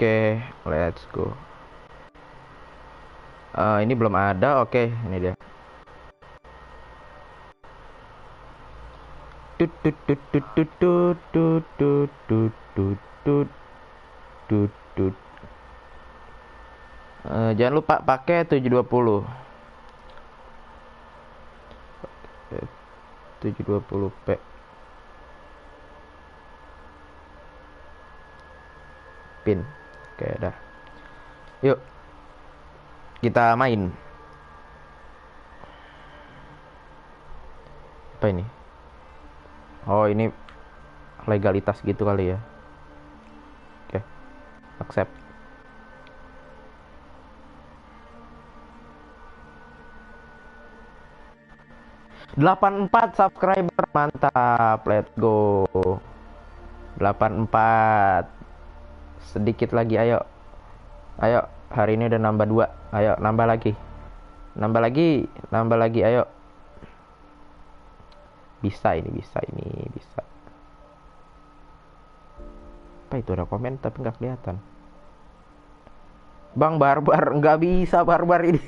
Oke, let's go. Ini belum ada. Oke, ini dia. Tut tut tut tut tut tut tut tut tut tut tut tut tut. Jangan lupa pakai 720. 720p. Pin. Oke, dah. Yuk. Kita main. Apa ini? Oh, ini legalitas gitu kali ya. Oke. Accept. Delapan 84 subscriber, mantap. Let's go. 84. Sedikit lagi, ayo. Ayo, hari ini udah nambah 2. Ayo, nambah lagi. Nambah lagi, nambah lagi, ayo. Bisa ini, bisa ini, bisa. Apa itu, ada komen tapi nggak kelihatan. Bang Barbar, nggak bisa Barbar ini.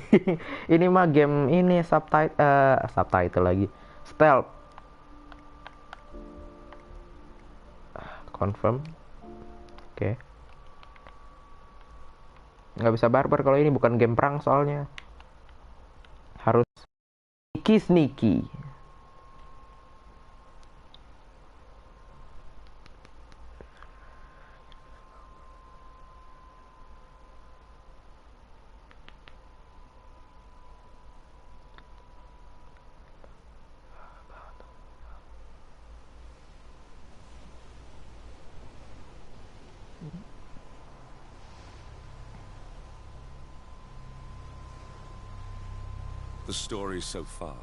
Ini mah game ini subtitle lagi. Stealth. Confirm. Oke. Nggak bisa Barbar kalau ini bukan game perang soalnya. Harus sneaky. The story so far.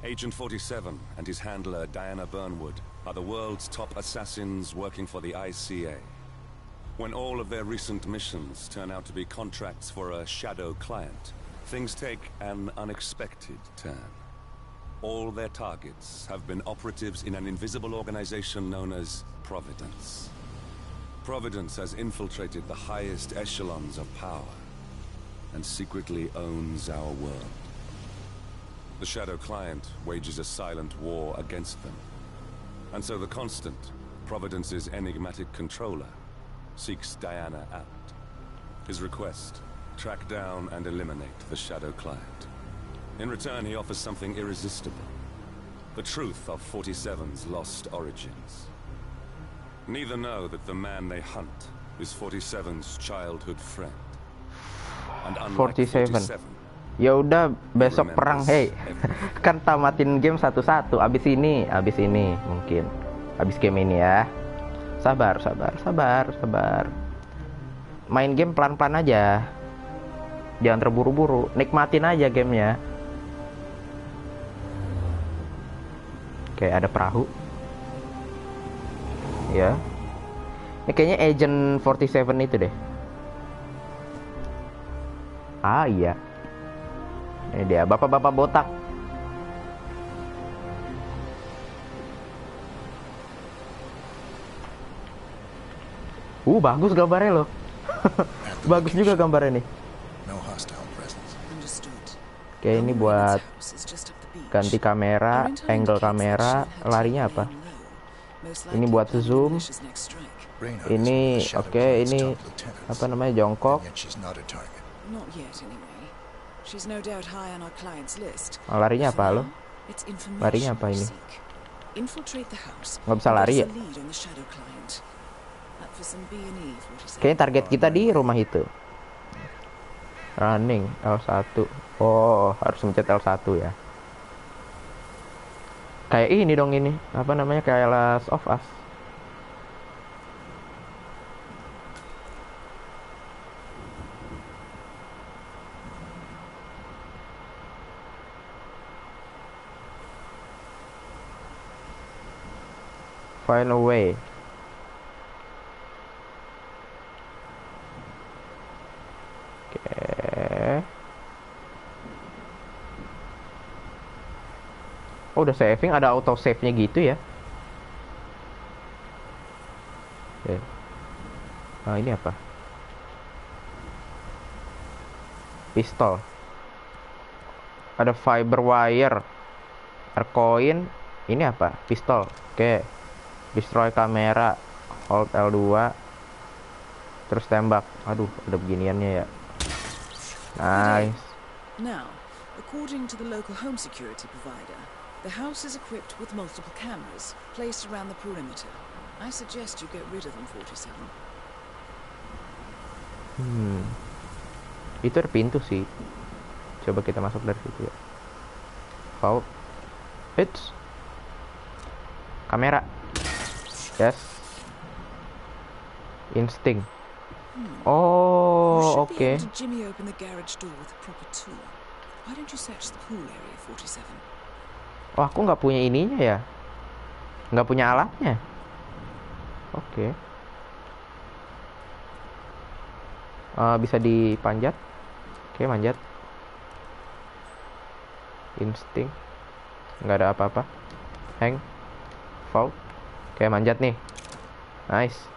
Agent 47 and his handler Diana Burnwood are the world's top assassins working for the ICA. When all of their recent missions turn out to be contracts for a shadow client, things take an unexpected turn. All their targets have been operatives in an invisible organization known as Providence. Providence has infiltrated the highest echelons of power and secretly owns our world. The Shadow Client wages a silent war against them. And so the Constant, Providence's enigmatic controller, seeks Diana out. His request, track down and eliminate the Shadow Client. In return, he offers something irresistible. The truth of 47's lost origins. Neither know that the man they hunt is 47's childhood friend. 47. Ya udah besok perang, hey. Kan tamatin game satu-satu. Abis ini mungkin. Abis game ini ya. Sabar. Main game pelan-pelan aja. Jangan terburu-buru. Nikmatin aja gamenya. Oke, ada perahu. Ya. Ini kayaknya Agent 47 itu deh. Ah iya. Ini dia, bapak-bapak botak. Bagus gambarnya loh. Bagus juga gambarnya nih. Oke, ini buat ganti kamera, angle kamera, larinya apa? Ini buat zoom. Ini oke, ini apa namanya, jongkok. Larinya apa lo? Larinya apa ini? Nggak bisa lari ya? Kayaknya target kita di rumah itu. Running L1. Oh, harus mencet L1 ya. Kayak ini dong ini. Apa namanya? Kayak Last of Us. Find a way. Oke. Oh, udah saving, ada auto save-nya gitu ya. Oke. Nah, ini apa? Pistol. Ada fiber wire. Coin. Ini apa? Pistol. Oke. Destroy kamera. Hold L2. Terus tembak. Aduh, ada beginiannya ya. Nice. Now, according to the local home security provider, the house is equipped with multiple cameras placed around the perimeter. I suggest you get rid of them, 47. Itu ada pintu sih. Coba kita masuk dari situ ya. Vault. Hits. Kamera. Yes. Instinct. Oh, oke. You should be able to jimmy open the garage door with a proper tool. Why don't you search the pool area, 47? Oh, aku nggak punya ininya ya. Nggak punya alatnya. Oke. Bisa dipanjat. Oke, manjat. Insting. Nggak ada apa-apa. Hang. Vault. Oke, manjat nih. Nice.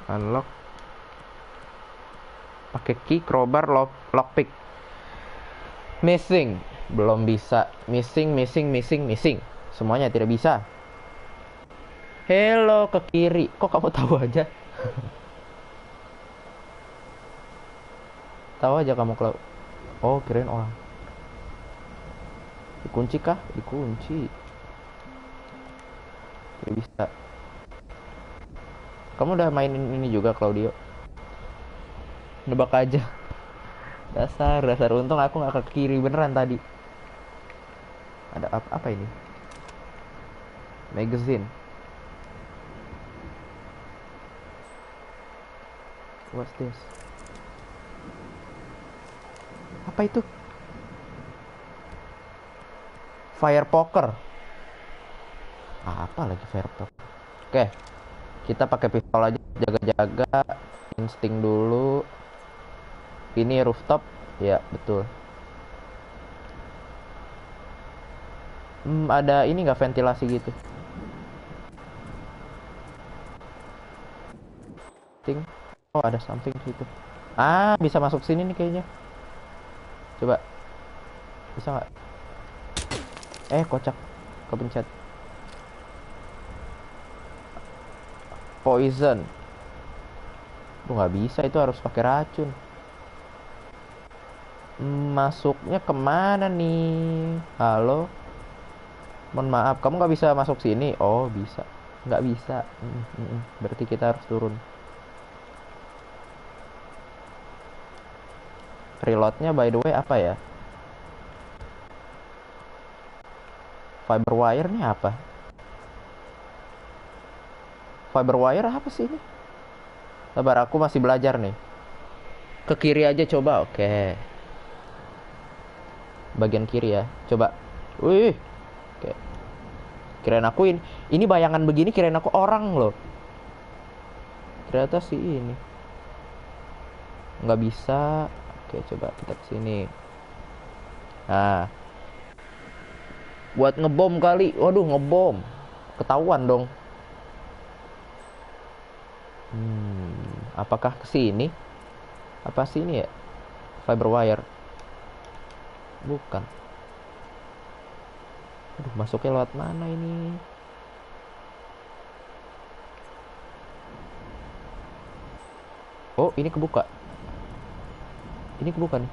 Unlock. Pakai key, crowbar, lockpick. Missing. Belum bisa. Missing. Semuanya tidak bisa. Hello, ke kiri. Kok kamu tahu aja? Tahu aja kamu kalau... Oh, kirain orang. Dikunci kah? Dikunci. Tidak bisa. Kamu udah mainin ini juga, Claudio? Nebak aja. Dasar. Untung aku nggak ke kiri beneran tadi. Ada apa ini? Magazine. What's this? Apa itu? Fire poker. Apa lagi fire poker? Oke. Kita pakai pistol aja, jaga-jaga. Insting dulu. Ini rooftop. Ya, betul. Ada ini nggak ventilasi gitu? Oh, ada something situ. Bisa masuk sini nih kayaknya. Coba. Bisa nggak? Kocak. Kepencet. Poison. Nggak bisa, itu harus pakai racun. Masuknya kemana nih? Halo? Mohon maaf, kamu nggak bisa masuk sini? Oh, bisa. Nggak bisa. Berarti kita harus turun. Reloadnya by the way apa ya? Fiber wire nih apa? Fiber wire apa sih ini? Sabar, aku masih belajar nih. Ke kiri aja coba, oke. Bagian kiri ya, coba. Wih, oke. Kirain aku ini bayangan begini, kirain aku orang loh. Ternyata sih ini. Nggak bisa. Oke, coba kita kesini. Nah, buat ngebom kali. Waduh, ngebom. Ketahuan dong. Apakah kesini? Apa sini ya? Fiber wire. Bukan. Aduh, masuknya lewat mana ini? Oh, ini kebuka. Ini kebuka nih.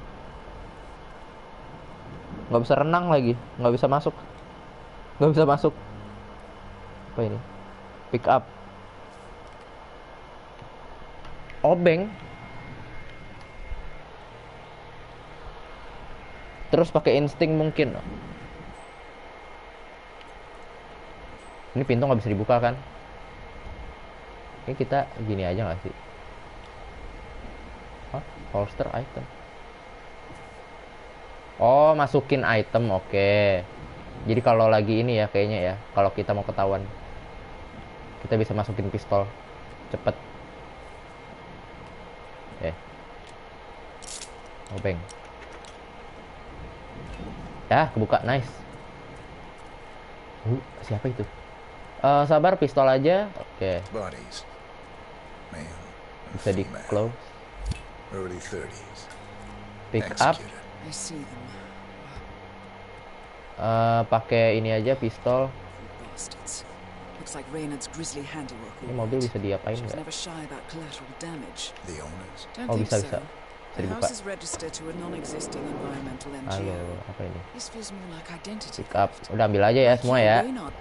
Nggak bisa renang lagi. Nggak bisa masuk. Nggak bisa masuk. Apa ini? Pick up. Obeng. Terus pakai insting mungkin. Ini pintu nggak bisa dibuka kan? Ini kita gini aja nggak sih? Holster item. Oh, masukin item, oke. Jadi kalau lagi ini ya kayaknya ya, kalau kita mau ketahuan, kita bisa masukin pistol. Cepet. Obeng. Ya, kebuka, nice. Siapa itu? Sabar, pistol aja. Oke. Bisa di close. Early 30s. Pick up. I see them. Pakai ini aja, pistol. Bastards. Looks like Reynard's grisly handiwork. Ini mobil bisa diapain She's nggak? never shy about collateral damage. The owners. Don't Oh, think bisa so. bisa. Bisa The dibuka. house is registered to a non-existing environmental Halo, NGO. apa ini? This feels more like identity. Pick up. Udah ambil aja ya semua ya. Reynard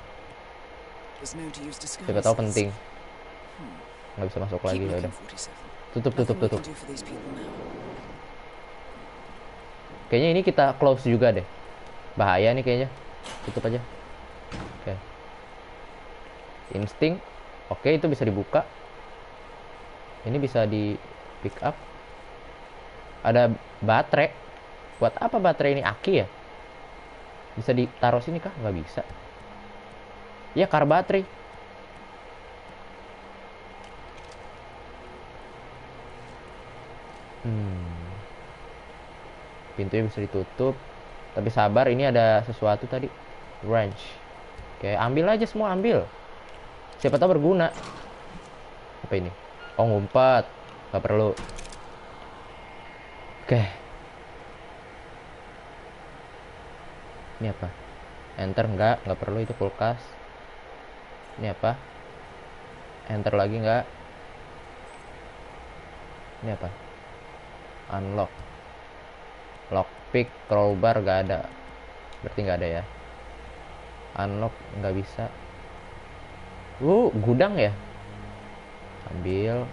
was known to use Siapa tahu disguises. penting. Nggak bisa masuk lagi Keep ya udah. looking, 47. Tutup. Nothing we can do for these people now. Kayaknya ini kita close juga deh. Bahaya nih kayaknya. Tutup aja. Oke. Insting. Oke, itu bisa dibuka. Ini bisa di pick up. Ada baterai. Buat apa baterai ini? Aki ya? Bisa ditaruh sini kah? Nggak bisa. Ya, car baterai. Pintunya bisa ditutup. Tapi sabar, ini ada sesuatu tadi. Wrench. Oke, ambil aja semua, ambil. Siapa tahu berguna. Apa ini? Oh, ngumpet. Gak perlu. Oke. Ini apa? Enter, enggak perlu, itu kulkas. Ini apa? Enter lagi, enggak. Ini apa? Unlock. Lockpick, crowbar gak ada. Berarti gak ada ya. Unlock nggak bisa. Gudang ya. Ambil.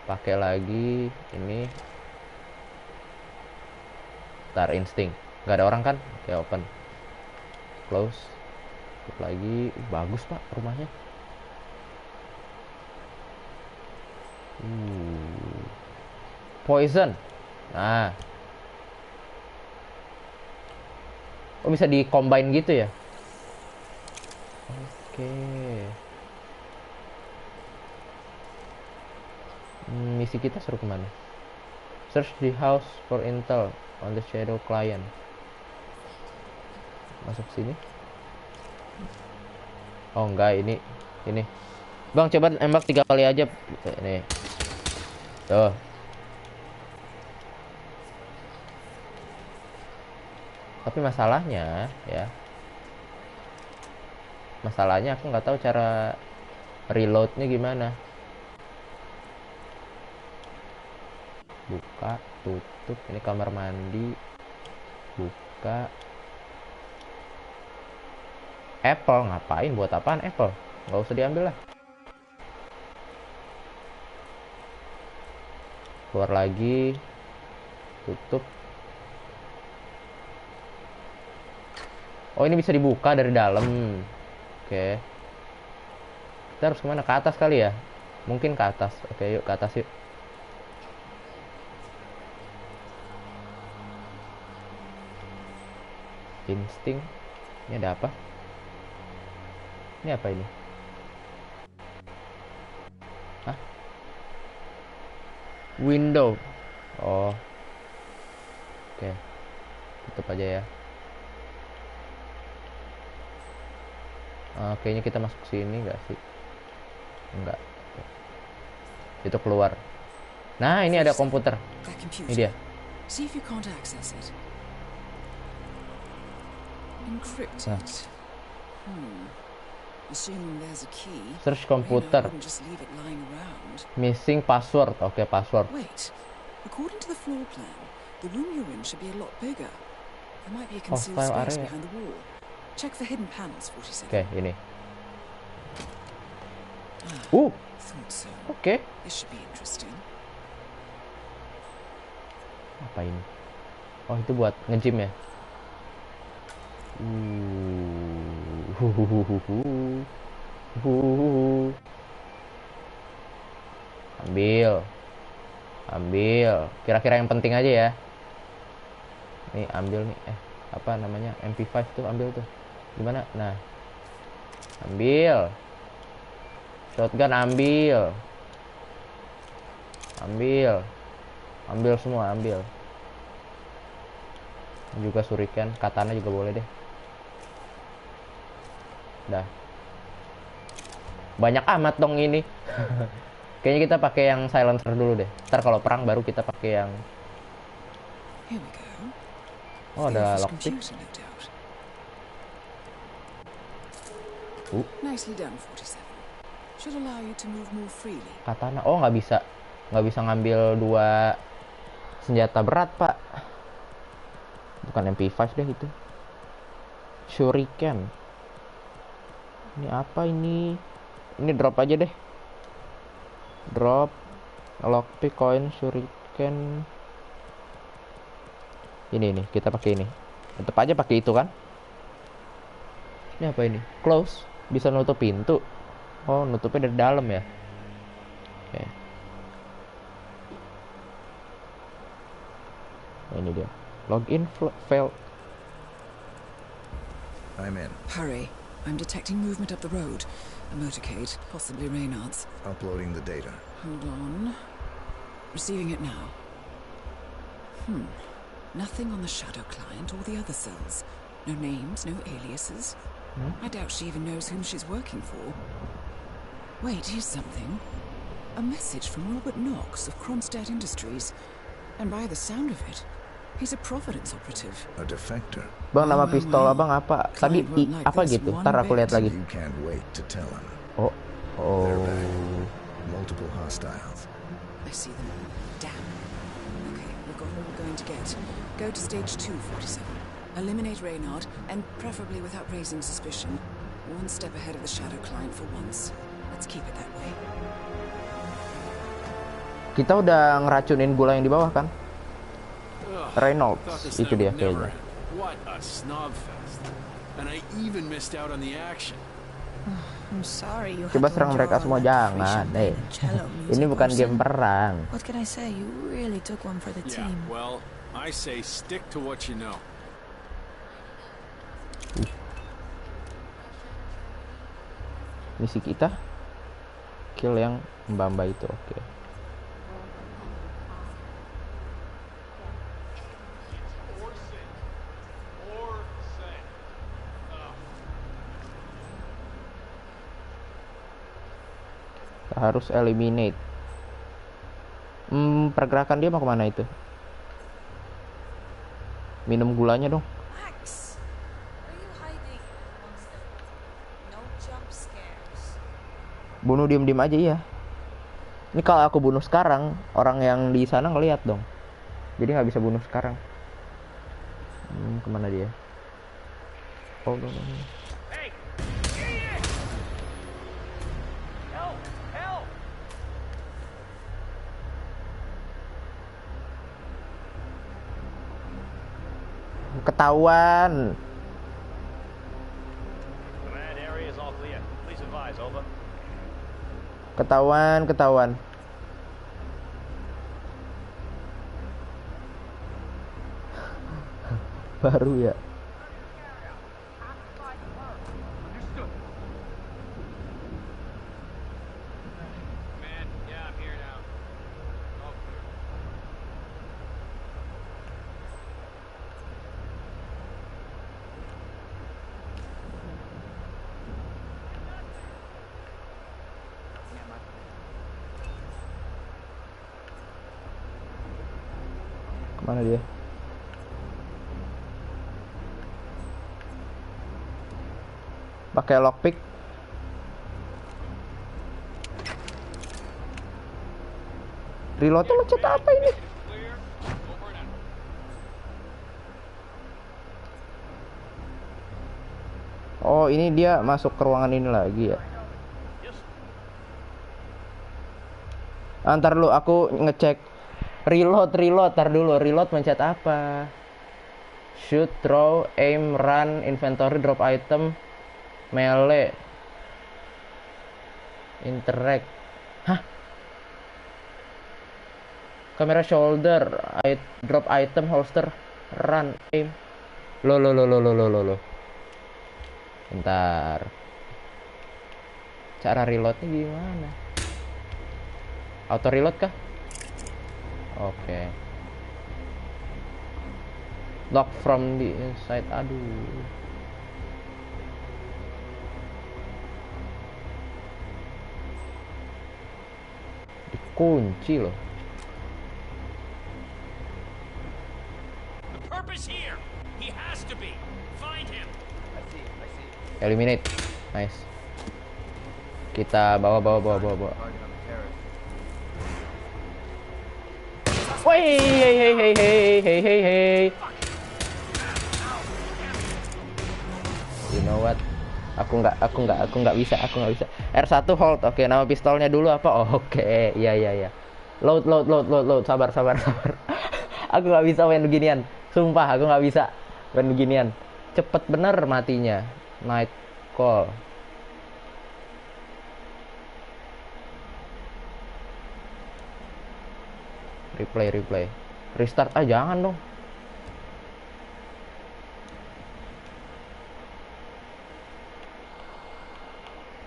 Pakai lagi ini. Tar insting. Gak ada orang kan? Oke, open. Close. Tutup lagi. Bagus pak rumahnya. Poison. Nah. Oh, bisa di combine gitu ya? Oke. Misi kita suruh kemana? Search the house for intel on the shadow client. Masuk sini. Oh enggak, ini. Bang, coba nembak 3 kali aja. Nih. Tuh. Tapi masalahnya ya. Masalahnya aku nggak tahu cara reloadnya gimana. Buka, tutup. Ini kamar mandi. Buka. Apple, ngapain? Buat apaan Apple? Nggak usah diambil lah. Keluar lagi. Tutup. Oh, ini bisa dibuka dari dalam. Oke. Kita harus kemana? Ke atas kali ya? Mungkin ke atas. Oke, yuk ke atas yuk. Insting. Ini ada apa? Ini apa ini? Hah? Window. Oh. Oke. Tutup aja ya. Kayaknya kita masuk sini nggak sih? Enggak. Itu keluar. Nah, ini ada komputer. Ini dia. See if you can't access it. Encrypted. Nah. Assuming there's a key. Search komputer. Just leave it lying around. Missing password. Oke, password. Wait. According to the floor plan, the room you're in should be a lot bigger. There might be a concealed file space area. behind the wall. Check for hidden panels, 47. Oke, ini. Thought so. Oke. This should be interesting. Apa ini? Oh, itu buat nge-gym ya. Ambil. Kira-kira yang penting aja ya. Nih, ambil nih. Apa namanya? MP5 tuh, ambil tuh. Gimana? Nah. Ambil. Shotgun ambil. Ambil semua, ambil. Juga shuriken, katana juga boleh deh. Dah. Banyak amat dong ini. Kayaknya kita pakai yang silencer dulu deh. Ntar kalau perang baru kita pakai yang. Oh, ada lockpick. Nicely done, 47. Should allow you to move more freely. Katana. Oh, nggak bisa ngambil 2 senjata berat, Pak. Bukan MP5 deh itu. Shuriken. Ini apa ini? Ini drop aja deh. Drop lockpick, coin, shuriken. Ini kita pakai ini. Tetap aja pakai itu kan? Ini apa ini? Close. Bisa nutup pintu. Oh, nutupnya dari dalam ya. Oke. Ini dia. Login failed. I'm in. Hurry. I'm detecting movement up the road. A motorcade, possibly Reynard's. Uploading the data. Hold on. Receiving it now. Nothing on the shadow client or the other cells. No names, no aliases. I doubt she even knows whom she's working for. Wait, here's something. A message from Robert Knox of Kronstadt Industries. And by the sound of it, he's a Providence operative. A defector. Bang, nama pistol abang apa? Tadi apa gitu? Ntar aku lihat lagi. You can't wait to tell him. Oh. They're back. Multiple hostiles. I see them. Damn. Okay, we've got all we're going to get. Go to stage 2, 47. Eliminate Reynard, and preferably without raising suspicion. One step ahead of the shadow client for once. Let's keep it that way. Kita udah ngeracunin gula yang di bawah kan? Reynolds, itu dia kayaknya. What a snobfest. And I even missed out on the action. I'm sorry you Coba serang mereka semua, jangan. Ini bukan game perang. What can I say? You really took one for the team. Well, I say stick to what you know. Misi kita kill yang mbak-mbak itu, oke. Kita harus eliminate. Pergerakan dia mau kemana itu? Minum gulanya dong. Max, where are you hiding, monster? No jump scares. Bunuh diem-diem aja ya. Ini kalau aku bunuh sekarang, orang yang di sana ngelihat dong. Jadi nggak bisa bunuh sekarang. Kemana dia? Oh, no. Hey, idiot! Help! Help! Ketahuan. Command area is all clear. Please advise, over. Ketahuan. Baru ya. Understood. Man, yeah, I'm here now. All clear. Kemana dia? Pakai lockpick. Reloadnya macet apa ini? Clear. Over and out. Oh, ini dia masuk ke ruangan ini lagi ya. Antar dulu aku ngecek. Reload, tar dulu. Reload mencet apa? Shoot, throw, aim, run, inventory, drop item, melee, interact. Hah? Kamera shoulder, drop item, holster, run, aim. Lo. Bentar. Cara reloadnya gimana? Auto reload kah? Oke. Lock from the inside. Aduh. Kunci loh. The purpose here. He has to be. Find him. Eliminate. Nice. Kita bawa. Woi, hey. You know what? Aku nggak bisa. R1 hold. Oke, nama pistolnya dulu apa? Oke, iya. Load. Sabar. Aku nggak bisa main beginian. Sumpah, aku nggak bisa main beginian. Cepet bener matinya. Night call. Replay. Restart. Jangan dong.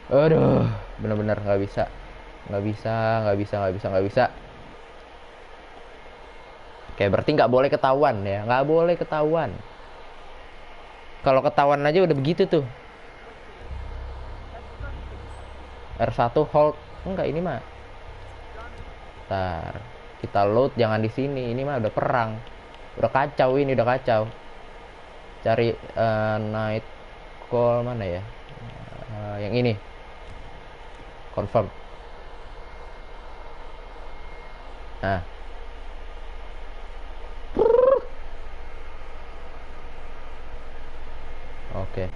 Aduh, bener-bener nggak bisa. Oke, berarti nggak boleh ketahuan ya. Nggak boleh ketahuan. Kalau ketahuan aja udah begitu tuh. R1 hold. Enggak, ini mah. Ntar. Kita load, jangan di sini. Ini mah udah perang. Udah kacau. Cari night call mana ya? Yang ini. Confirm. Nah. Oke.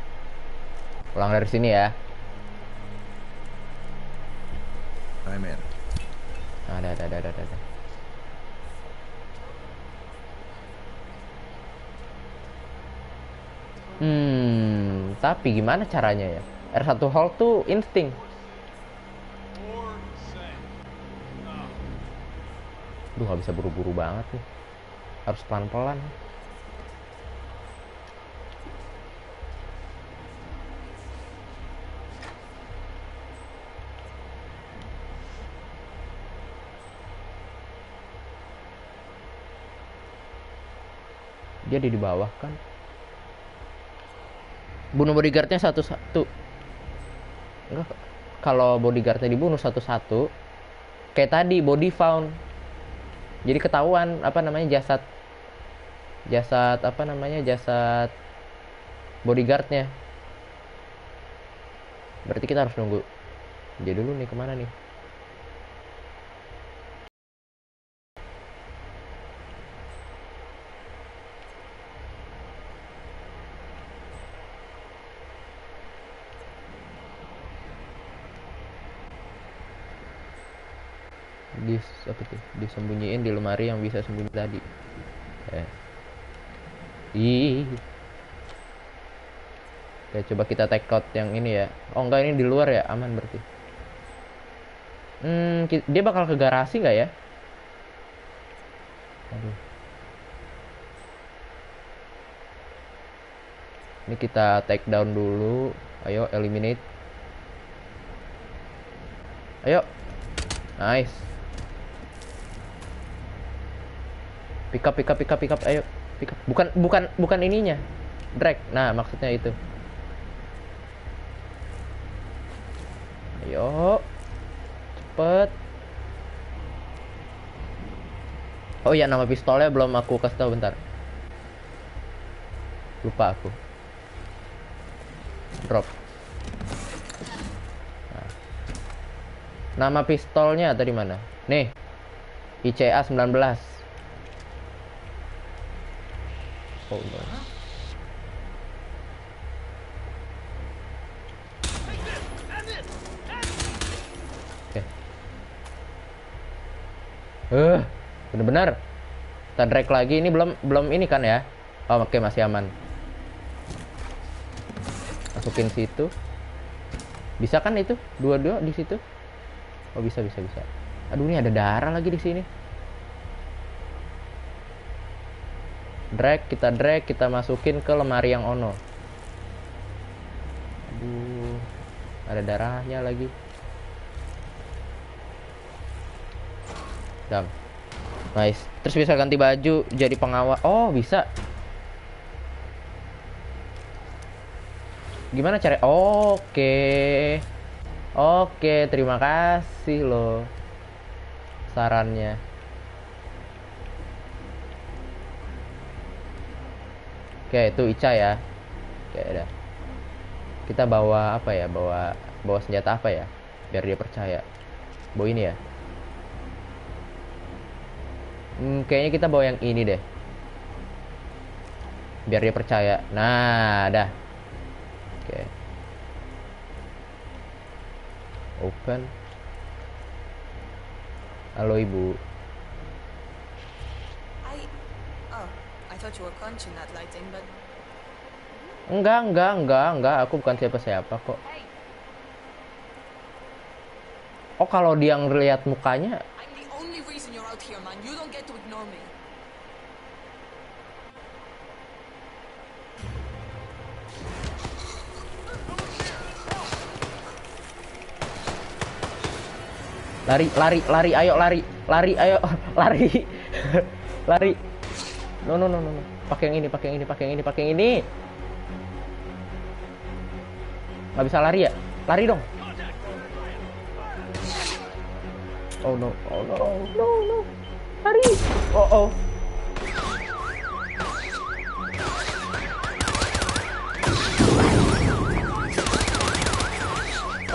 Pulang dari sini ya. I'm in. Ada. Tapi gimana caranya ya? R1 hold tuh insting. Duh, nggak bisa buru-buru banget nih. Harus pelan-pelan. Dia di bawah kan. Bunuh bodyguardnya satu-satu. Enggak, kalau bodyguardnya dibunuh satu-satu, kayak tadi body found. Jadi ketahuan jasad bodyguardnya. Berarti kita harus nunggu dia dulu nih. Kemana nih? Disembunyiin di lemari yang bisa sembunyi tadi. Oke, coba kita take out yang ini ya. Oh enggak, ini di luar ya, aman berarti. Dia bakal ke garasi nggak ya? Aduh. Ini kita take down dulu. Ayo, eliminate. Ayo. Nice. Pick up. Ayo, pick up. Bukan ininya. Drag. Nah, maksudnya itu. Ayo. Cepet. Oh iya, nama pistolnya belum aku kasih tahu, bentar. Lupa aku. Drop. Nah. Nama pistolnya tadi mana? Nih. ICA 19. Oh no. Oke. Bener-bener. Kita drag lagi. Ini belum ini kan ya? Oh, oke, masih aman. Masukin situ. Bisa kan itu? Dua-dua di situ? Oh, bisa. Aduh, ini ada darah lagi di sini. Drag, kita masukin ke lemari yang ono. Aduh, ada darahnya lagi. Dam. Nice. Terus bisa ganti baju jadi pengawal. Oh, bisa. Gimana cara? Oke, terima kasih loh. sasarannya. Oke, itu Ica ya. Oke, udah. Kita bawa apa ya? Bawa senjata apa ya? Biar dia percaya. Bawa ini ya. Kayaknya kita bawa yang ini deh. Biar dia percaya. Nah, dah. Oke. Open. Halo Ibu. I thought you were punching that lighting, but Enggak. Aku bukan siapa-siapa kok. Oh, kalau dia ngeliat mukanya. I'm the only reason you're out here, man. You don't get to ignore me. Lari, ayo lari, ayo lari. Lari. No. Pakai yang ini. Nggak bisa lari ya? Lari dong. Oh no. Lari. Oh.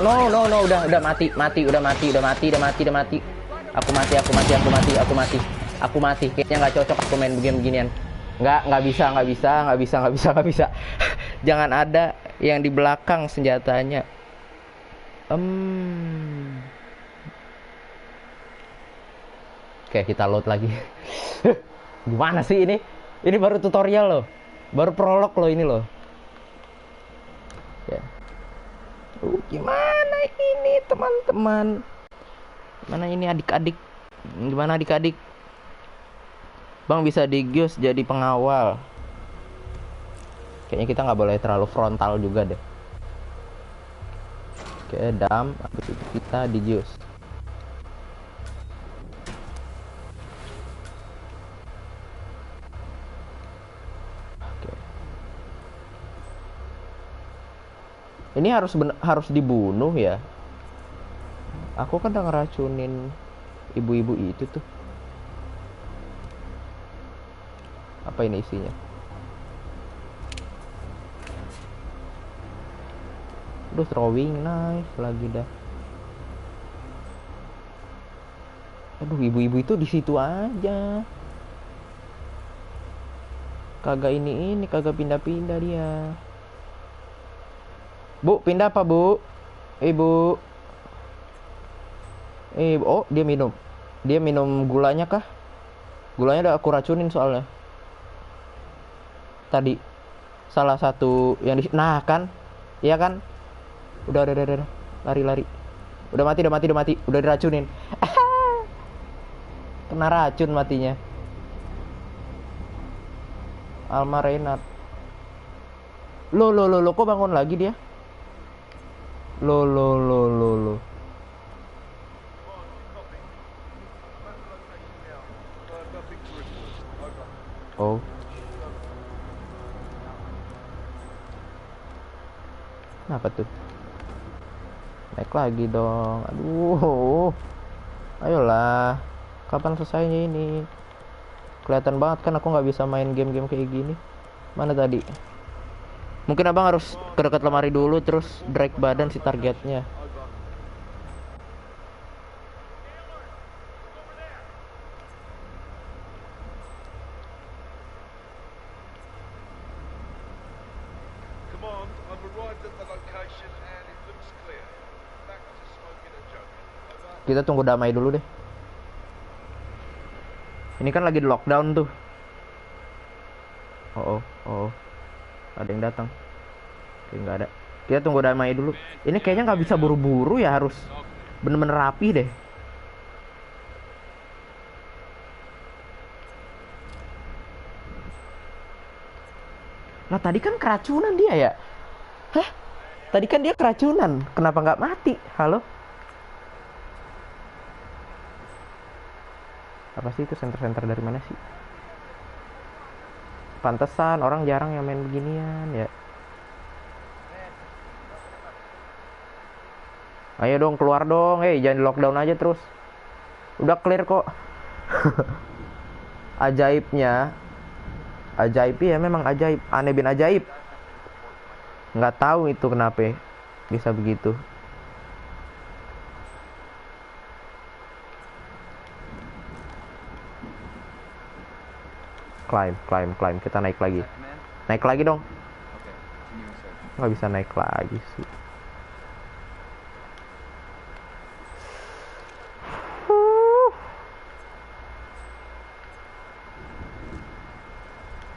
No, udah mati. Aku mati. Kayaknya nggak cocok aku main beginian. Nggak bisa. Jangan ada yang di belakang senjatanya. Oke, kita load lagi. Gimana sih ini? Ini baru tutorial loh. Baru prolog loh ini loh. Ya. Gimana ini teman-teman? Gimana ini adik-adik? Gimana adik-adik? Bang bisa digius jadi pengawal. Kayaknya kita nggak boleh terlalu frontal juga deh. Oke, dam. Habis itu kita digius. Oke. Ini harus dibunuh ya. Aku kan udah ngeracunin ibu-ibu itu tuh. Apa ini isinya? Udah throwing knife lagi dah. Aduh, ibu-ibu itu di situ aja. Kagak ini kagak pindah-pindah dia. Bu, pindah apa, Bu? Ibu. Oh, dia minum. Dia minum gulanya kah? Gulanya udah aku racunin soalnya. Tadi salah satu yang di, nah kan, iya kan, udah lari, udah mati, udah diracunin. Kena racun matinya. Alma Renat. Lo kok bangun lagi dia? Lo. Oh. Kenapa tuh? Naik lagi dong. Aduh. Ayolah. Kapan selesainya ini? Kelihatan banget kan aku nggak bisa main game-game kayak gini. Mana tadi? Mungkin abang harus ke dekat lemari dulu terus drag badan si targetnya. Kita tunggu damai dulu deh. Ini kan lagi di lockdown tuh. Oh. Ada yang datang. Oke, nggak ada. Kita tunggu damai dulu. Ini kayaknya nggak bisa buru-buru ya, harus bener-bener rapi deh. Nah tadi kan keracunan dia ya. Hah? Tadi kan dia keracunan. Kenapa nggak mati? Halo? Apa sih itu, center dari mana sih? Pantesan orang jarang yang main beginian ya. Ayo dong keluar dong, jangan di lockdown aja terus. Udah clear kok. Ajaibnya, ajaib ya, memang ajaib, aneh bin ajaib. Nggak tahu itu kenapa bisa begitu. Climb, kita naik lagi. Naik lagi dong. Nggak bisa naik lagi sih.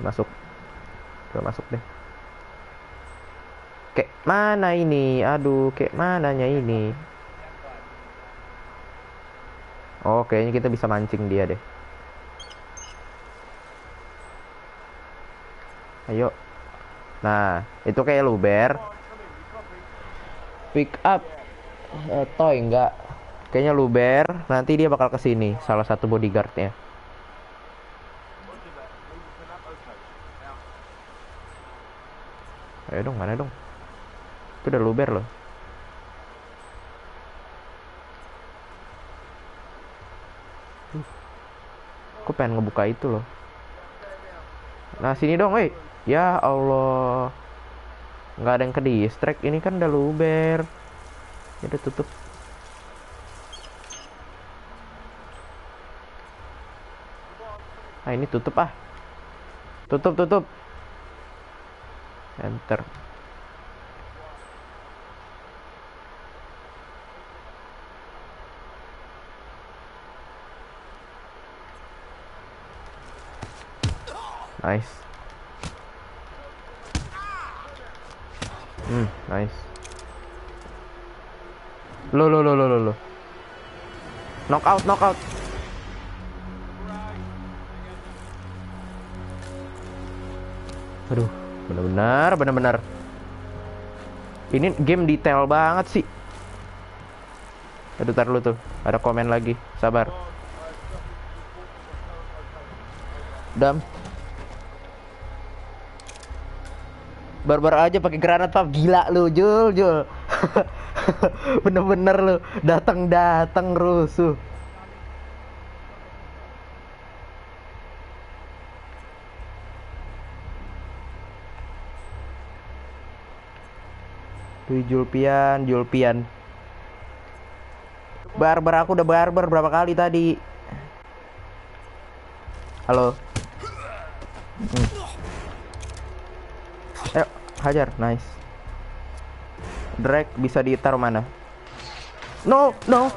Masuk. Udah masuk deh. Kayak mana ini? Aduh, kayak mananya ini? Oh, kayaknya kita bisa mancing dia deh. Ayo. Nah, itu kayak luber. Pick up. Toy enggak. Kayaknya luber. Nanti dia bakal kesini. Salah satu bodyguardnya. Ayo dong, mana dong? Itu udah luber loh. Aku pengen ngebuka itu loh. Nah, sini dong, woi. Ya Allah. Nggak ada yang ke distract. Ini kan udah luber. Ya udah tutup. Nah, ini tutup ah. Tutup. Enter. Nice. Nice. Lo. Knockout. Aduh, bener-bener. Ini game detail banget sih. Aduh, tar lu tuh. Ada komen lagi. Sabar. Dam. Barbar aja pakai granat pap, gila lu, Jul. Bener-bener lu, datang rusuh. Duh, Julpian. Barbar, aku udah barbar berapa kali tadi. Halo. Ayo, hajar, nice. Drag bisa ditaruh mana? No. Tolong.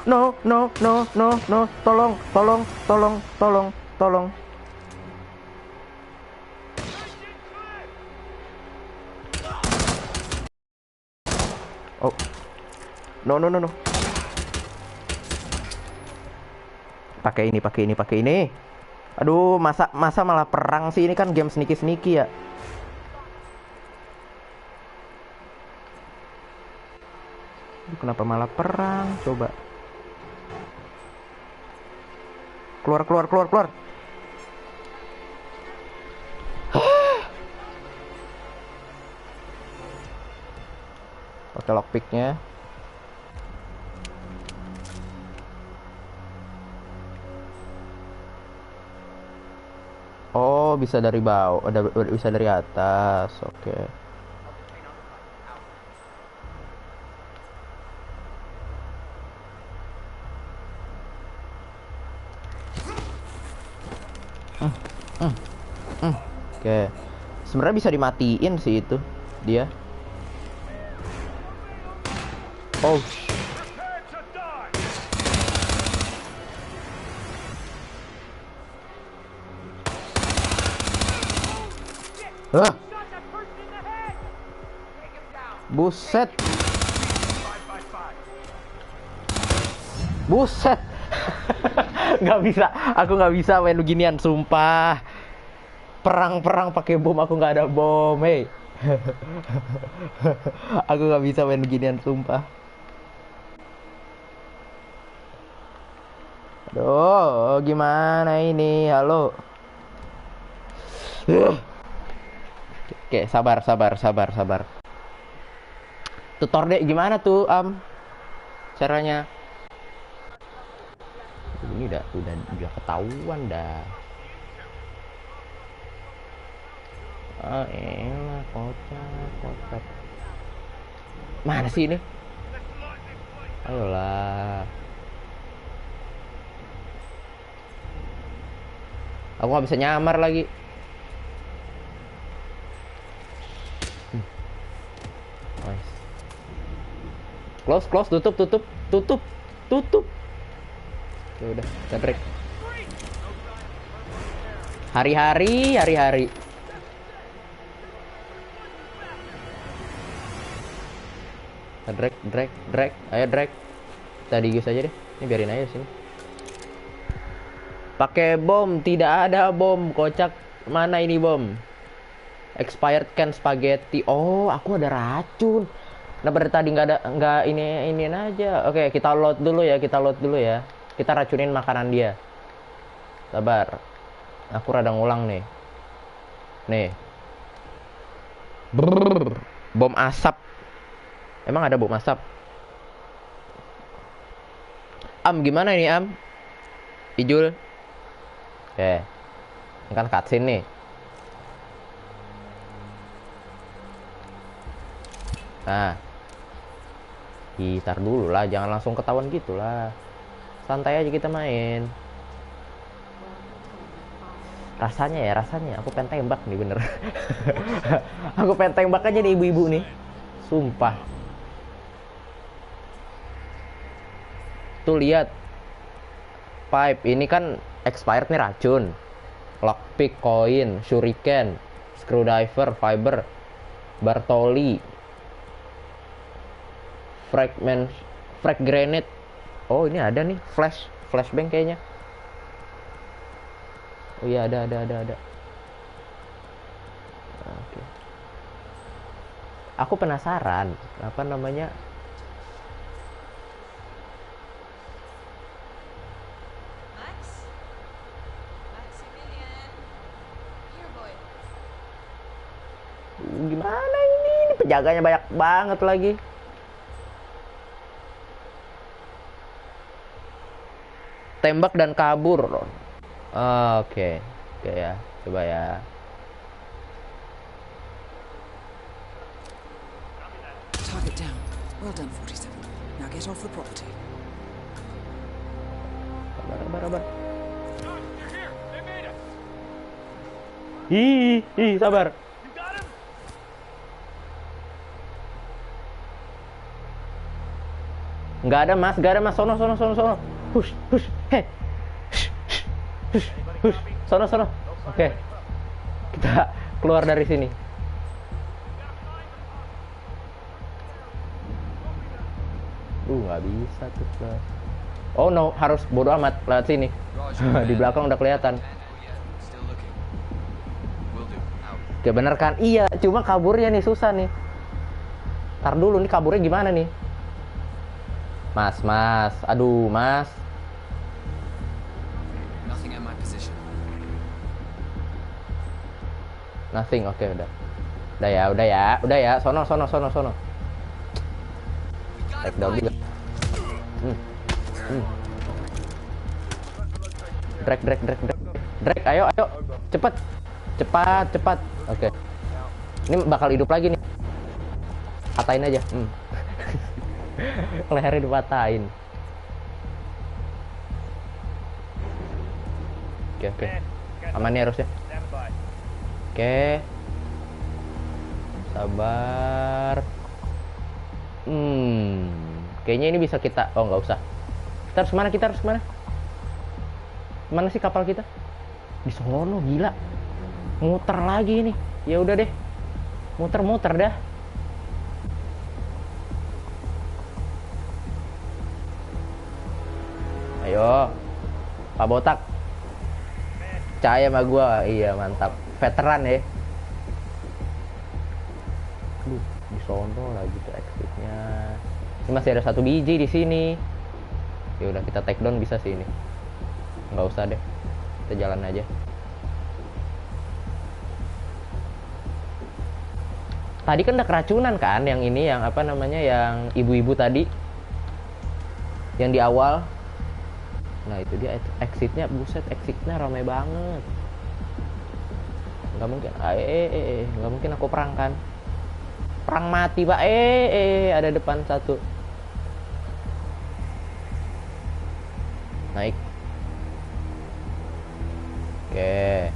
Oh. No. Pakai ini. Aduh, masa malah perang sih? Ini kan game sneaky ya. Kenapa malah perang? Coba. Keluar. Pakai lockpicknya. Oh, bisa dari bawah, bisa dari atas. Oke. Oke. Sebenarnya bisa dimatiin sih itu dia. Oh. Buset. Aku nggak bisa main beginian, sumpah. Perang pakai bom, aku nggak ada bom, hey. Aku nggak bisa main beginian, sumpah. Aduh, gimana ini? Halo. Oke, sabar. Tutor deh, gimana tuh, caranya? Ini udah ketahuan dah. Ah, elah, kocak. Mana sih ini? Ayolah. Aku nggak bisa nyamar lagi. Nice. Close, tutup. Ya udah, Cedric. Hari-hari. Drag. Ayo drag. Kita digus aja deh. Ini biarin aja sini. Pakai bom, tidak ada bom, kocak. Mana ini bom? Expired can spaghetti. Oh, aku ada racun. Nah, dari tadi nggak ini aja. Oke, kita load dulu ya. Kita racunin makanan dia. Sabar. Aku rada ngulang nih. Brrr. Bom asap. Emang ada bom asap? Gimana ini Ijul? Oke. Ini kan cutscene nih. Nah. Gitar dulu lah, jangan langsung ketahuan gitu lah. Santai aja kita main. Rasanya aku pengen tembak nih bener. Aku pengen tembak aja nih ibu-ibu nih. Sumpah. Tuh lihat. Pipe ini kan expired nih racun. Lockpick, koin, shuriken, screwdriver, fiber, Bartoli, frag grenade. Oh, ini ada nih flashbang kayaknya. Oh iya, ada. Oke. Aku penasaran, apa namanya? Maximilian. Here, boy. Gimana ini? Penjaganya banyak banget lagi. Tembak dan kabur. Oke ya, coba ya. Target down. Well done, 47. Now get off the property. Sabar. You're here. They made us. Sabar. You got him? Nggak ada mas. Sono. Hush. Hei. Hush. Sono. Oke. Kita keluar dari sini. Nggak bisa tuh. Oh no, harus bodo amat lewat sini. Di belakang udah kelihatan. Oke, bener kan? Iya, cuma kaburnya nih susah nih. Ntar dulu nih kaburnya gimana nih? Mas. Aduh, Mas. Nothing, oke udah. Udah ya. Sono. Take down juga. Drag, ayo. Cepat. Oke. Ini bakal hidup lagi nih. Patahin aja. Lehernya dipatahin. Oke. Aman nih harusnya. Oke. Sabar. Kayaknya ini bisa kita. Oh, nggak usah. Kita harus kemana? Mana sih kapal kita? Di sono, gila. Muter lagi nih. Ya udah deh. Muter dah. Ayo. Pak Botak. Percaya sama gua. Iya, mantap. Veteran ya. Di sono lagi tuh exitnya. Ini masih ada 1 biji di sini. Ya udah, kita take down bisa sih ini. Nggak usah deh. Kita jalan aja. Tadi kan udah keracunan kan, yang ini, yang apa namanya, yang ibu-ibu tadi, yang di awal. Nah itu dia exitnya, buset exitnya ramai banget. Nggak mungkin, nggak mungkin aku perang kan? Perang mati pak, ada depan satu. Naik. Oke.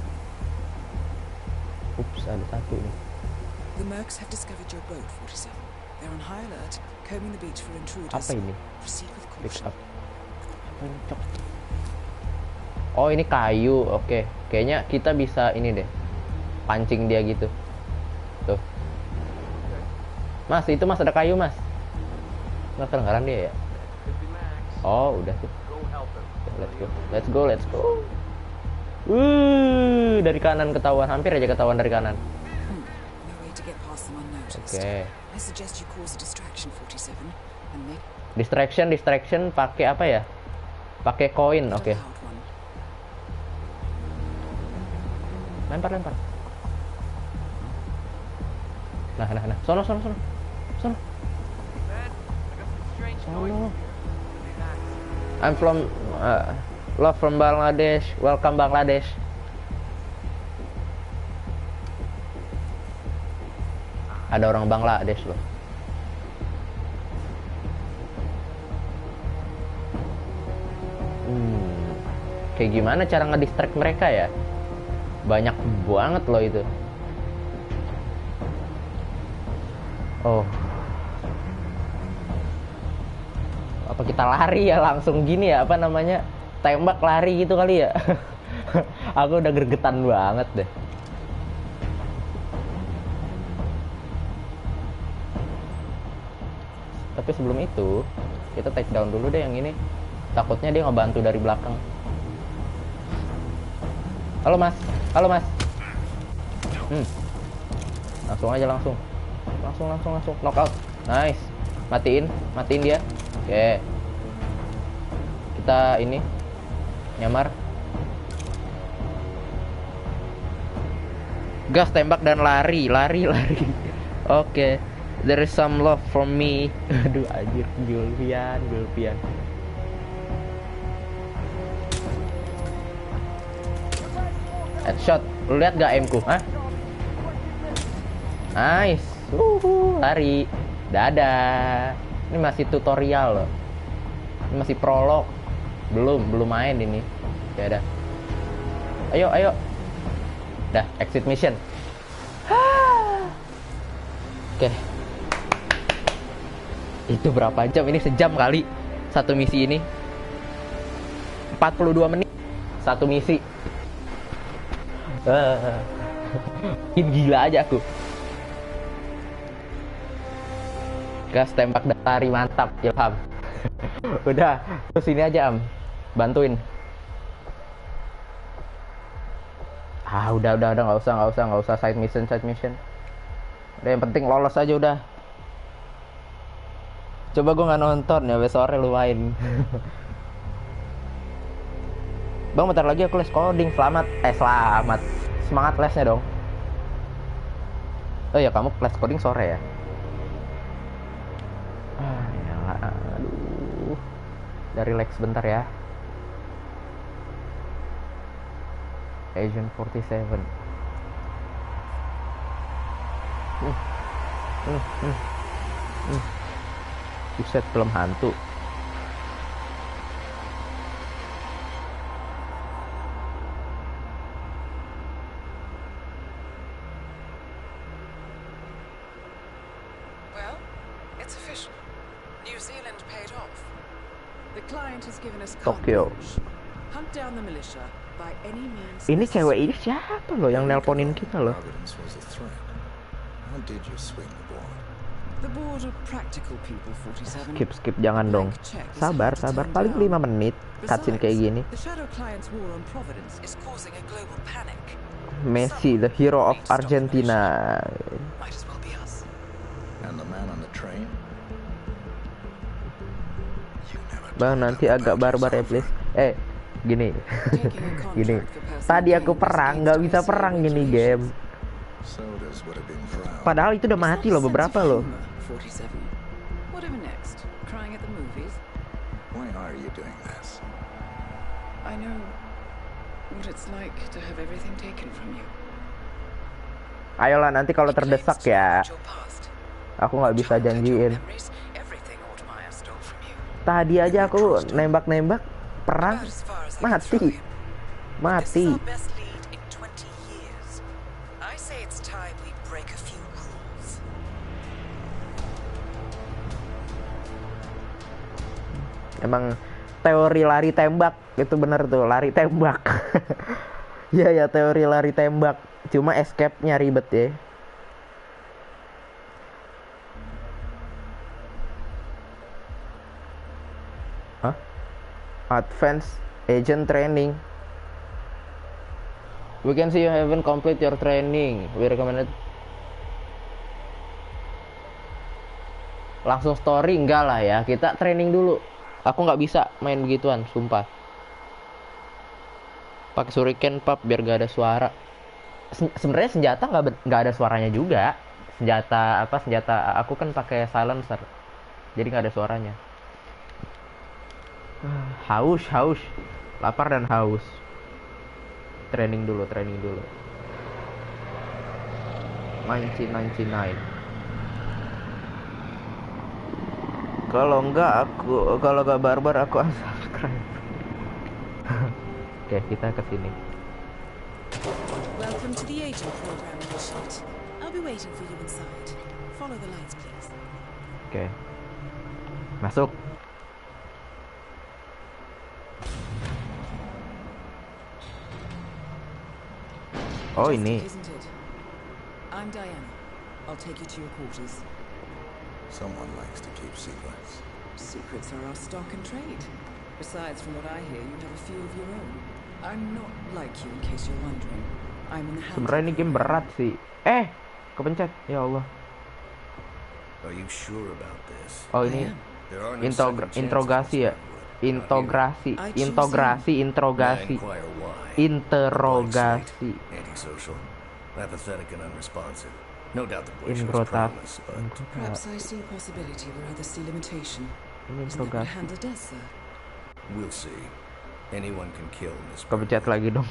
Ups, ada satu nih. The mercs have discovered your boat, 47. They're on high alert, combing the beach for intruders. Apa ini? Proceed with Pick caution. up. Apa ini, cok? Oh ini kayu, oke. Kayaknya kita bisa ini deh, pancing dia gitu. Tuh. Mas, itu mas ada kayu mas. Nggak kedengaran dia ya? Oh udah tuh. Let's go. Dari kanan ketahuan, hampir aja ketahuan dari kanan. No way to get past them unnoticed. Oke. I suggest you cause a distraction, 47, and make Distraction pakai apa ya? Pakai koin, it a oke. loud one. Lempar. Nah. Sono. I'm from love from Bangladesh. Welcome Bangladesh. Ada orang Bangladesh loh. Kayak gimana cara ngedistract mereka ya? Banyak banget loh itu. Oh. Apa kita lari ya langsung gini ya? Apa namanya? Tembak lari gitu kali ya? Aku udah gregetan banget deh. Tapi sebelum itu, kita take down dulu deh yang ini. Takutnya dia ngebantu dari belakang. Halo mas. Langsung aja langsung. Knockout. Nice. Matiin dia. Oke. Kita ini nyamar. Gas, tembak dan lari. Oke. There is some love from me. Aduh anjir, Gulpian. Headshot. Lu lihat gak aimku? Hah? Nice. Lari. Dadah. Ini masih tutorial loh. Ini masih prolog. Belum main ini. Ya udah. Ayo. Dah, exit mission. Oke. Itu berapa jam? Ini sejam kali satu misi ini. 42 menit satu misi. Bikin gila aja aku. Gas, tembak, dan lari, mantap Ilham. Udah, terus ini aja Am, bantuin. Udah nggak usah side mission. Udah, yang penting lolos aja udah. Coba gue nggak nonton ya, besok sore lu main. Bang, bentar lagi aku les coding. Selamat. Semangat lesnya dong. Oh ya, kamu les coding sore ya? Aduh. Dari relax bentar ya. Agent 47. Buset, belum hantu. Well, it's official. New Zealand paid off. The client has given us Tokyo. Hunt down the militia by any means. Ini cewek ini siapa loh yang nelponin kita loh? How did you swing the board? The board of practical people, 47. Skip, jangan dong. Sabar, paling 5 menit cutscene kayak gini. The Shadow Client's war on Providence is causing a global panic. Messi, the hero of Argentina. Might as well be us. And the man on the train? Bang, nanti agak barbar ya please. Gini. Gini. Tadi aku perang, nggak bisa perang gini game. Padahal itu udah mati loh beberapa loh. 47. Whatever next? Crying at the movies? Why are you doing this? what it's like to have everything taken from you. Ayolah nanti kalau terdesak ya. Aku nggak bisa janjiin. Tadi aja aku nembak-nembak, perang, mati. Mati. Emang teori lari tembak itu bener tuh, lari tembak. Iya ya, teori lari tembak. Cuma escape-nya ribet ya. Hah? Advanced Agent Training. We can see you haven't complete your training. We recommended. Langsung story enggak lah ya. Kita training dulu. Aku nggak bisa main begituan, sumpah. Pakai shuriken pap biar gak ada suara. Sebenarnya senjata nggak ada suaranya juga. Senjata aku kan pakai silencer, jadi nggak ada suaranya. Haus, lapar dan haus. Training dulu. 1999. Kalau nggak barbar aku unsubscribe. Oke, kita ke sini. Welcome to the agent program, Initiate. I'll be waiting for you inside. Follow the lights, please. Oke. Masuk. Oh, ini. Isn't it? I'm Diana. I'll take you to your quarters. Someone likes to keep secrets. Secrets are our stock and trade. Besides, from what I hear, you have a few of your own. I'm not like you, in case you're wondering. I'm in the house. Sebenarnya ini game berat sih. Kepencet. Ya Allah. Are you sure about this? Oh, ini There are no second chances, interogasi ya. Brentwood. Interogasi. Interogasi. Antisocial, apathetic and unresponsive. No doubt the boy shows Ingrota. promise, but Perhaps I see a possibility where others see limitation. Ini Isn't that what a interogasi. handler does, sir? we'll see. Anyone can kill Miss Kepencet lagi dong.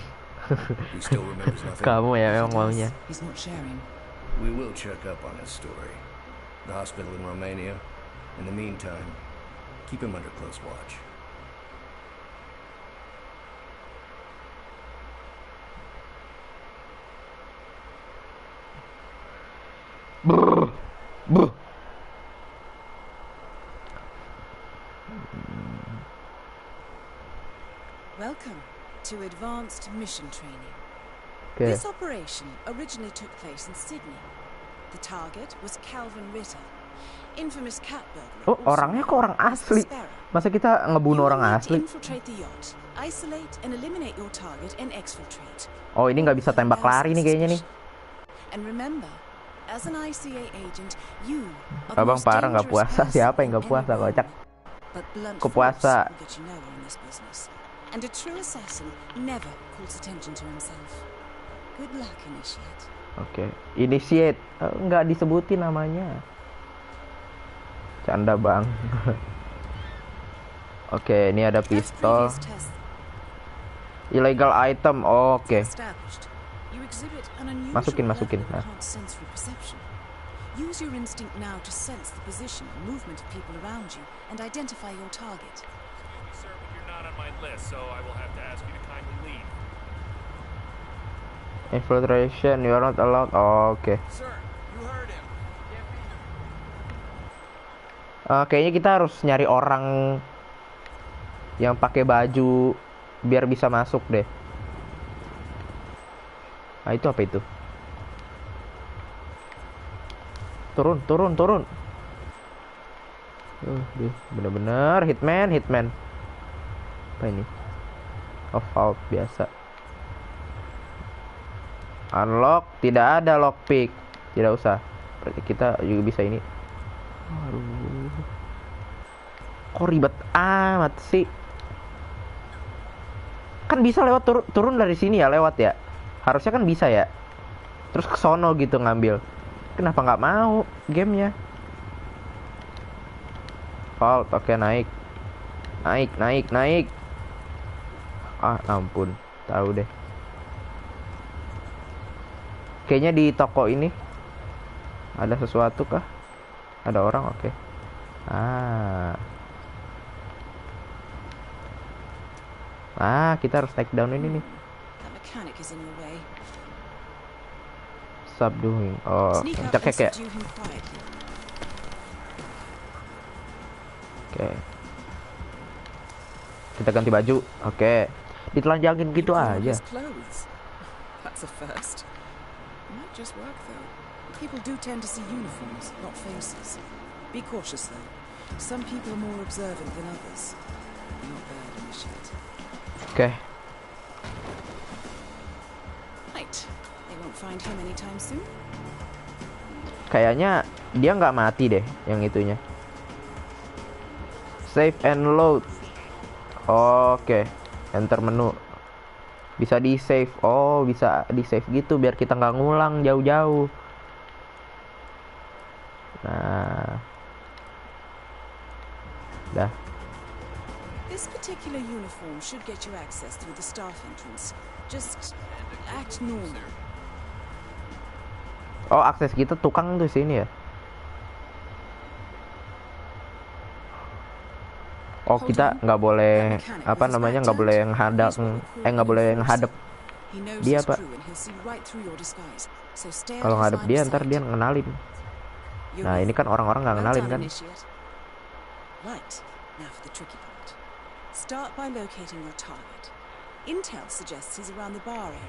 He still remembers nothing. Kamu ya If he yang does, maunya. he's not sharing. We will check up on his story. The hospital in Romania. In the meantime, keep him under close watch. Buh. Welcome to Advanced Mission Training. Oke. This operation originally took place in Sydney. The target was Calvin Ritter, infamous cat burglar. Oh, orangnya kok orang asli. Masa kita ngebunuh orang asli? Infiltrate the yacht, isolate and eliminate your target and exfiltrate. Oh, ini nggak bisa tembak lari nih kayaknya nih. And remember, as an ICA agent, you are the Abang most parah nggak dangerous puasa. person Siapa yang nggak in puasa, any world. kocak? But blunt Aku force puasa. will get you nowhere in this business. And a true assassin never calls attention to himself. Good luck, Initiate. Oke, Initiate. Nggak disebutin namanya. Canda bang. Oke, ini ada As pistol. previous tests Illegal item. Oke. established, you exhibit an unusual Masukin. level of Nah. enhanced sensory perception. Use your instinct now to sense the position and movement of people around you and identify your target. Excuse me, sir, but you're not on my list, so I will have to ask you to kindly leave. Infiltration, you are not allowed. Oke. Sir, you heard him. Can't be Kayaknya kita harus nyari orang yang pakai baju biar bisa masuk deh. Ah, itu apa itu? Turun. Bener-bener hitman. Apa ini? Vault biasa. Unlock, tidak ada lockpick. Tidak usah. Berarti kita juga bisa ini. Aduh. Kok ribet amat sih? Kan bisa lewat turun dari sini ya, lewat ya. Harusnya kan bisa ya. Terus ke sono gitu ngambil. Kenapa nggak mau gamenya? Vault, oke, naik. Ah, ampun. Tahu deh. Kayaknya di toko ini ada sesuatu kah? Ada orang, oke. Kita harus take down ini nih. Subduing. Oh, cekek ya. Oke. Kita ganti baju. Oke. Ditelanjangin gitu aja. That's a first. Might just work though. People do tend to see uniforms, not faces. Be cautious though. Some people are more observant than others. Not bad, Initiate. Okay. Right. They won't find him anytime soon. Kayaknya dia nggak mati deh, yang itunya. Save and load. Oke. Enter menu. Bisa di save. Oh, bisa di save gitu biar kita nggak ngulang jauh-jauh. Nah. Dah. This particular uniform should get you access through the staff entrance. Just act normal. Oh, akses kita tukang tuh sini ya. Oh, kita nggak boleh nggak boleh nggak boleh ngadep dia, Pak. Kalau ngadep dia ntar dia ngenalin. Nah, ini kan orang-orang nggak ngenalin kan. Right. Now for the tricky part. Start by locating your target. Intel suggests he's around the bar area.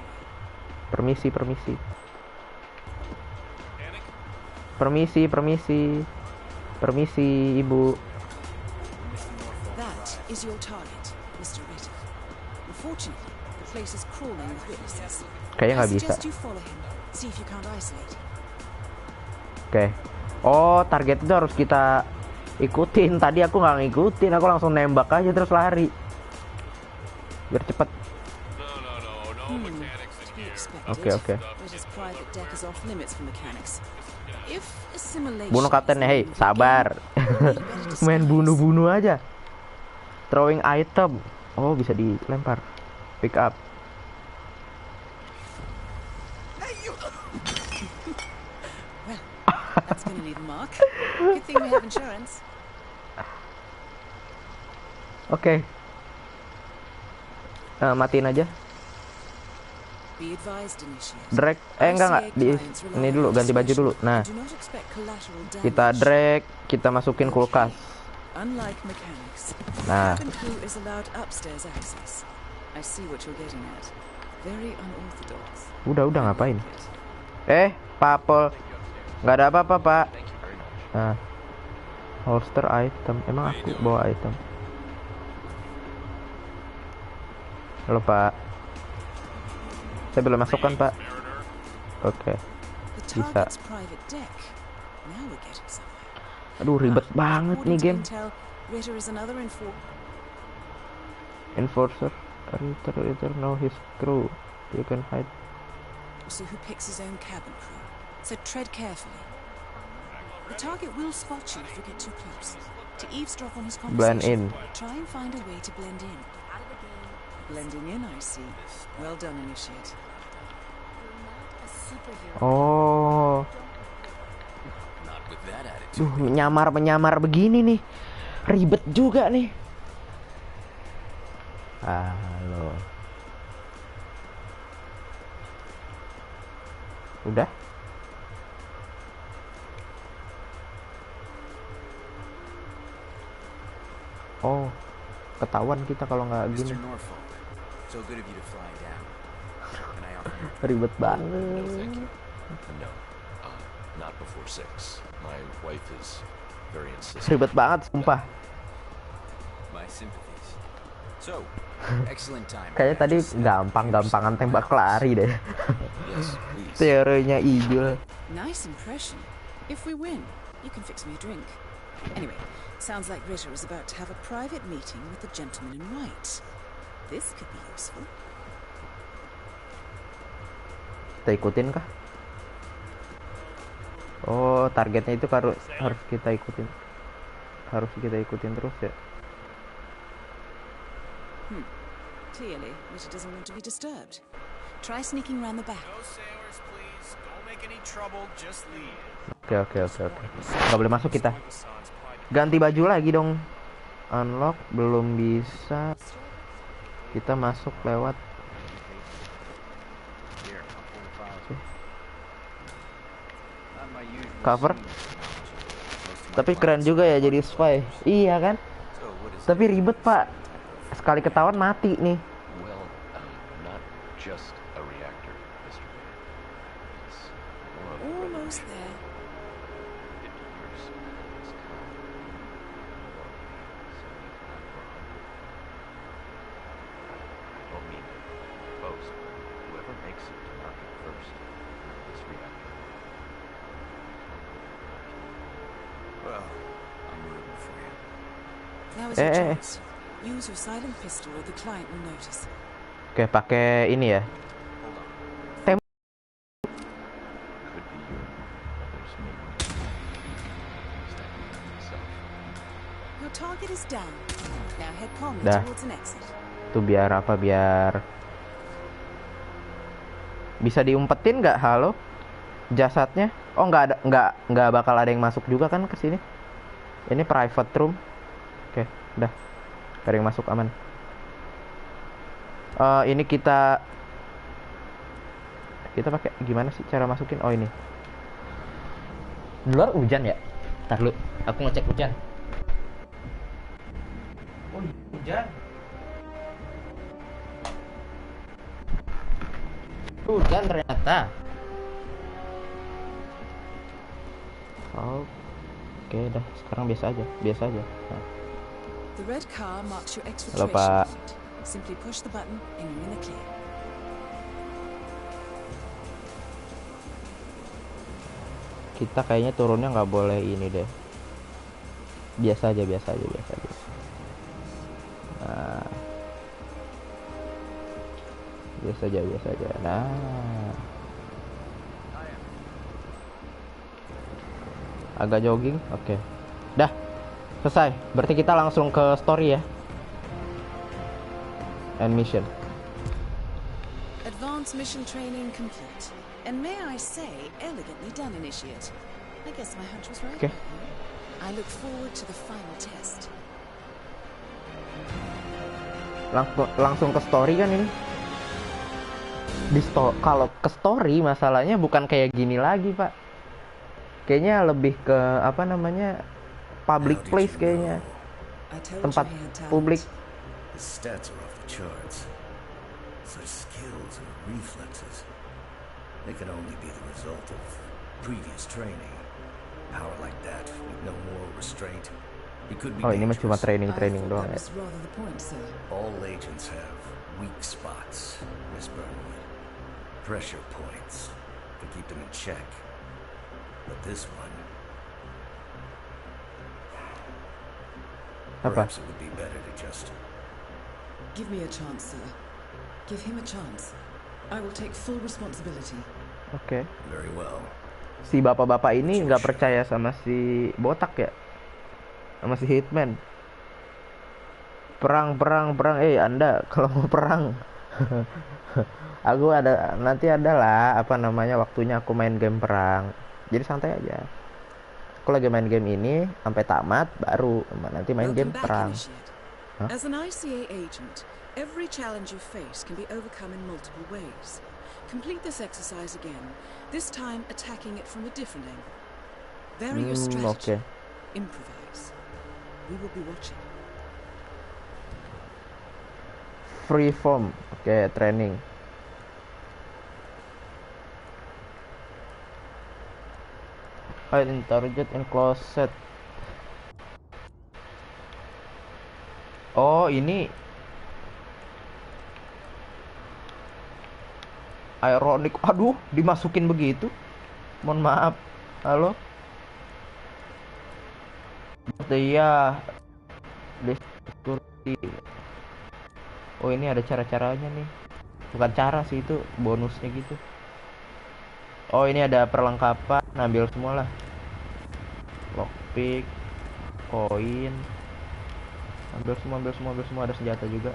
Permisi. Permisi, Ibu. That is your target, Mr. Ritter. Unfortunately, the place is crawling with witnesses. Kayaknya nggak bisa. You follow him. See if you can't isolate him. Oke. Oh, target itu harus kita ikutin. Tadi aku nggak ngikutin, aku langsung nembak aja terus lari. Biar cepet. Oke. Bunuh kaptennya, hei, sabar. Main bunuh-bunuh aja. Throwing item. Oh, bisa dilempar. Pick up. That's gonna leave a mark. Good thing we have insurance. Oke. Matiin aja. Be advised, Initiate. Drag, enggak. Ini dulu, ganti baju dulu. Nah, kita drag, kita masukin kulkas. Unlike mechanics, Nah, cabin crew is allowed upstairs access. I see what you're getting at. Very unorthodox. udah ngapain? Papol. Nggak ada apa-apa, Pak. Nah, holster item. Emang aku bawa item? Halo, Pak. Saya belum masuk kan, Pak? Oke. Bisa. Aduh, ribet banget nih game. Enforcer. Ritter know his crew. You can hide. So who picks his own cabin crew? So tread carefully. The target will spot you if you get too close. To eavesdrop on his conversation, Blend in. Try and find a way to blend in. Blending in, I see. Well done, Initiate. Oh. Duh, menyamar begini nih. Ribet juga nih. Halo. Udah? Oh, ketahuan kita kalau nggak gini. Ribet banget. Ribet banget, sumpah. Kayaknya tadi gampang-gampangan tembak lari deh. Teorinya Ijul. Nice impression. If we win, you can fix me a drink. Anyway, sounds like Ritter is about to have a private meeting with the gentleman in white. This could be useful. Kita ikutin kah? Oh, targetnya itu harus kita ikutin. Harus kita ikutin terus ya. Clearly, Ritter doesn't want to be disturbed. Try sneaking around the back. No sailors, please. Go Oke. Nggak boleh masuk kita. Ganti baju lagi dong. Unlock belum bisa. Kita masuk lewat. Cover. Tapi keren juga ya jadi spy. Iya kan? Tapi ribet pak. Sekali ketahuan mati nih. Almost there. Now is your chance. Use your silent pistol or the client will notice. Oke, pakai ini ya. Your target is down. Now head calmly Dah. towards an exit. Tuh biar apa? Biar bisa diumpetin nggak? Halo? Jasadnya? Oh nggak bakal ada yang masuk juga kan ke sini. Ini private room. Oke, udah. Gak ada yang masuk, aman. Ini kita pakai gimana sih cara masukin? Oh ini. Di luar hujan ya? Ntar lu, aku ngecek hujan. Oh hujan. Hujan ternyata. Oke, dah. Sekarang biasa aja. Nah. The red car marks your Halo, exfiltration Pak. point. Simply push the button and you're in the clear. Kita kayaknya turunnya nggak boleh ini deh. Biasa aja. Nah. Biasa aja. Nah. Agak jogging. Oke. Dah. Selesai. Berarti kita langsung ke story ya. And mission. Advanced mission training complete. And may I say, elegantly done, Initiate. I guess my hunch was right. Okay. I look forward to the final test. Langsung ke story kan ini. Kalau ke story masalahnya bukan kayak gini lagi, Pak. Kayaknya lebih ke apa namanya? Public place kayaknya. Tempat publik. His stats are off the charts. Such skills and reflexes. They can only be the result of previous training. Power like that with no moral restraint. It could be Oh, ini mah cuma dangerous. training doang ya. That was rather the point, sir. All agents have weak spots, Miss Burnwood. Pressure points to keep them in check. But this one, Apa? perhaps it would be better to just Give me a chance, sir. Give him a chance. I will take full responsibility. Oke. very well. Si bapak-bapak ini nggak percaya sama si botak ya, sama si hitman. Perang. Anda kalau mau perang, aku nanti ada lah apa namanya waktunya aku main game perang. Jadi santai aja. Aku lagi main game ini sampai tamat baru nanti main game perang. Huh? As an ICA agent, every challenge you face can be overcome in multiple ways. Complete this exercise again, this time attacking it from a different angle. Vary your strategy. Okay. Improvise. We will be watching. Free form. Oke, training. Hide in target in closet. Oh, ini ironik. Aduh, dimasukin begitu. Mohon maaf. Halo. Iya. Desturti. Oh, ini ada cara-caranya nih. Bukan cara sih, itu bonusnya gitu. Oh, ini ada perlengkapan. Ambil semua lah. Lockpick, koin. Ambil semua, ada senjata juga.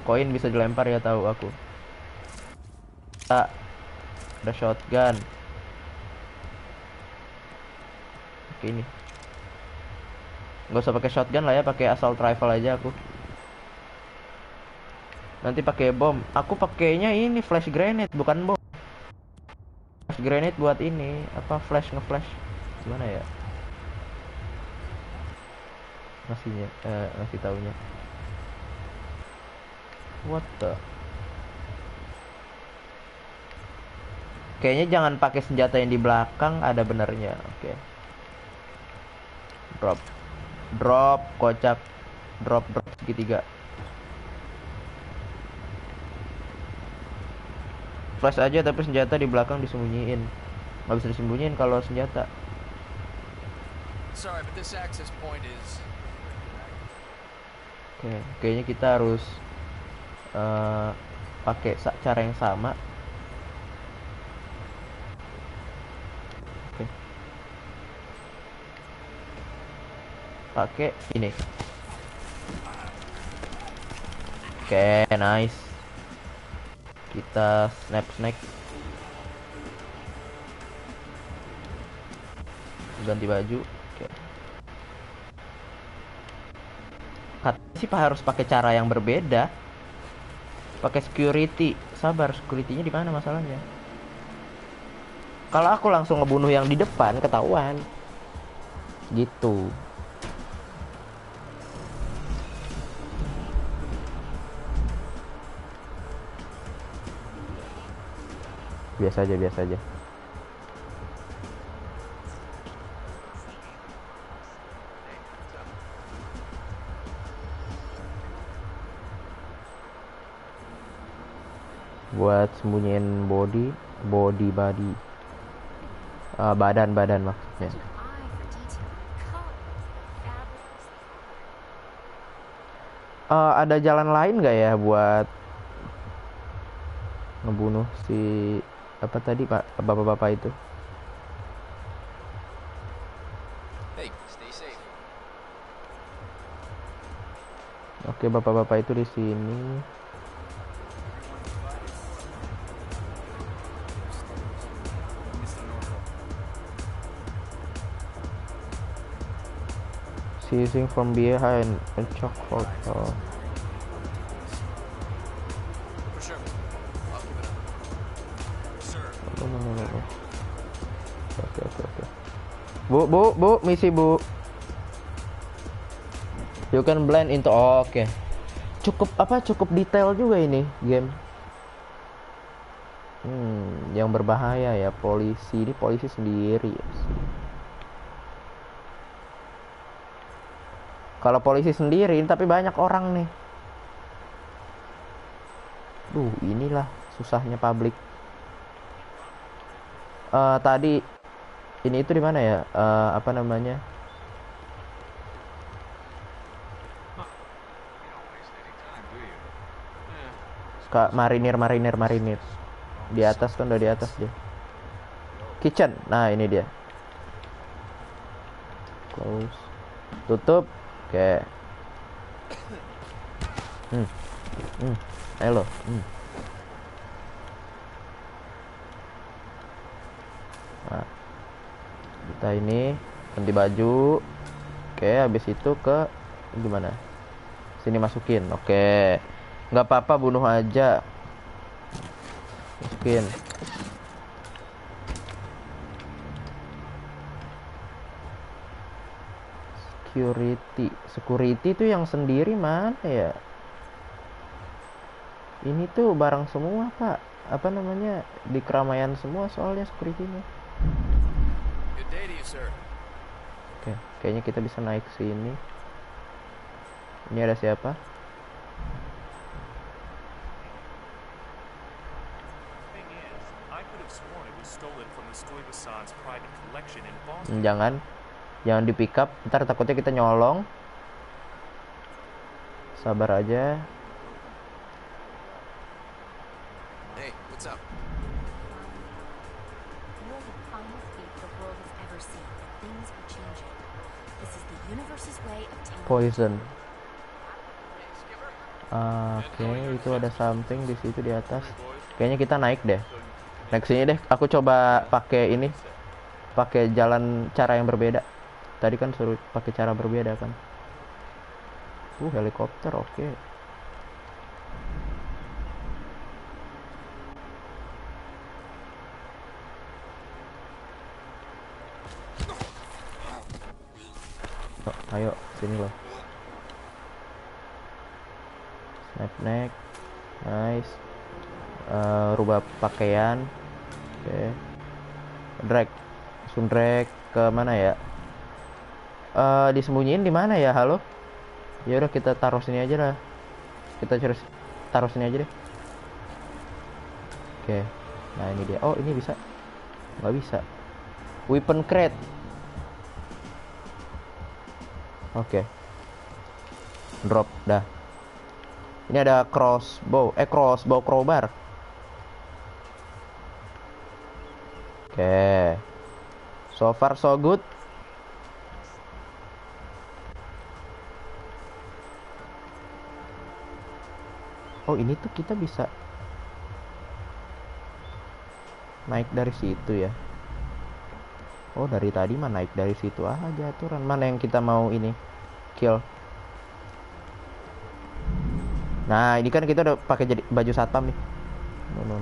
Koin bisa dilempar ya, tahu aku. Ada shotgun. pakai ini. Nggak usah pakai shotgun lah ya, pakai assault rifle aja aku. Nanti pakai bom. Aku pakainya ini flash grenade bukan bom. Flash grenade buat ini apa nge-flash. Gimana ya? Ngasih taunya. What the? Kayaknya jangan pakai senjata yang di belakang, ada benernya. Oke. Drop kocak. Drop segitiga. Flash aja tapi senjata di belakang disembunyiin. Nggak bisa disembunyiin kalau senjata. Sorry, but this access point is... Oke, kayaknya kita harus pakai cara yang sama. Oke. Pakai ini. Oke, nice. Kita snap. Ganti baju. Oke. Katanya sih harus pakai cara yang berbeda. Pakai security. Sabar, security-nya di mana masalahnya? Kalau aku langsung ngebunuh yang di depan ketahuan. Gitu. Biasa aja. Buat sembunyiin body. Badan maksudnya. Ada jalan lain nggak ya buat ngebunuh si apa tadi Pak bapak-bapak itu? Hey, stay safe. Oke, bapak-bapak itu di sini. Seizing from behind and chokehold. Oh. Oke. Bu, misi bu. You can blend into. Oke. Cukup detail juga ini game. Yang berbahaya ya polisi. Ini polisi sendiri. Kalau polisi sendiri tapi banyak orang nih. Inilah susahnya publik. Tadi ini itu di mana ya? Apa namanya? Marinir. Di atas kan, udah di atas dia. Kitchen. Nah, ini dia. Close. Tutup. Oke. Halo. Nah, kita ini ganti baju. Oke, habis itu ke gimana? Sini masukin. Oke. Nggak apa-apa, bunuh aja. Masukin. Security itu yang sendiri mana ya? Ini tuh barang semua Pak. Apa namanya? Di keramaian semua soalnya security-nya. Oke, kayaknya kita bisa naik sini. Ini ada siapa? Jangan di pick up, ntar takutnya kita nyolong. Sabar aja. Hey, what's up? Poison. Oke, itu ada something di situ di atas. Kayaknya kita naik deh. Naik sini deh. Aku coba pakai ini. Pakai jalan cara yang berbeda. Tadi kan suruh pakai cara berbeda kan. Helikopter, oke. Oh, ayo sini loh. Snap neck, nice. Rubah pakaian, oke. Drag, drag ke mana ya? Disembunyiin di mana ya? Halo? Ya udah kita taruh sini aja lah. Kita taruh sini aja deh. Oke. Nah ini dia. Oh ini bisa? Nggak bisa. Weapon crate. Oke. Drop dah. Ini ada crossbow. Crossbow crowbar. Oke. So far so good. Oh ini tuh kita bisa naik dari situ ya. Oh dari tadi mah naik dari situ aja aturan. Mana yang kita mau ini kill. Nah ini kan kita udah pakai jadi baju satpam nih. No.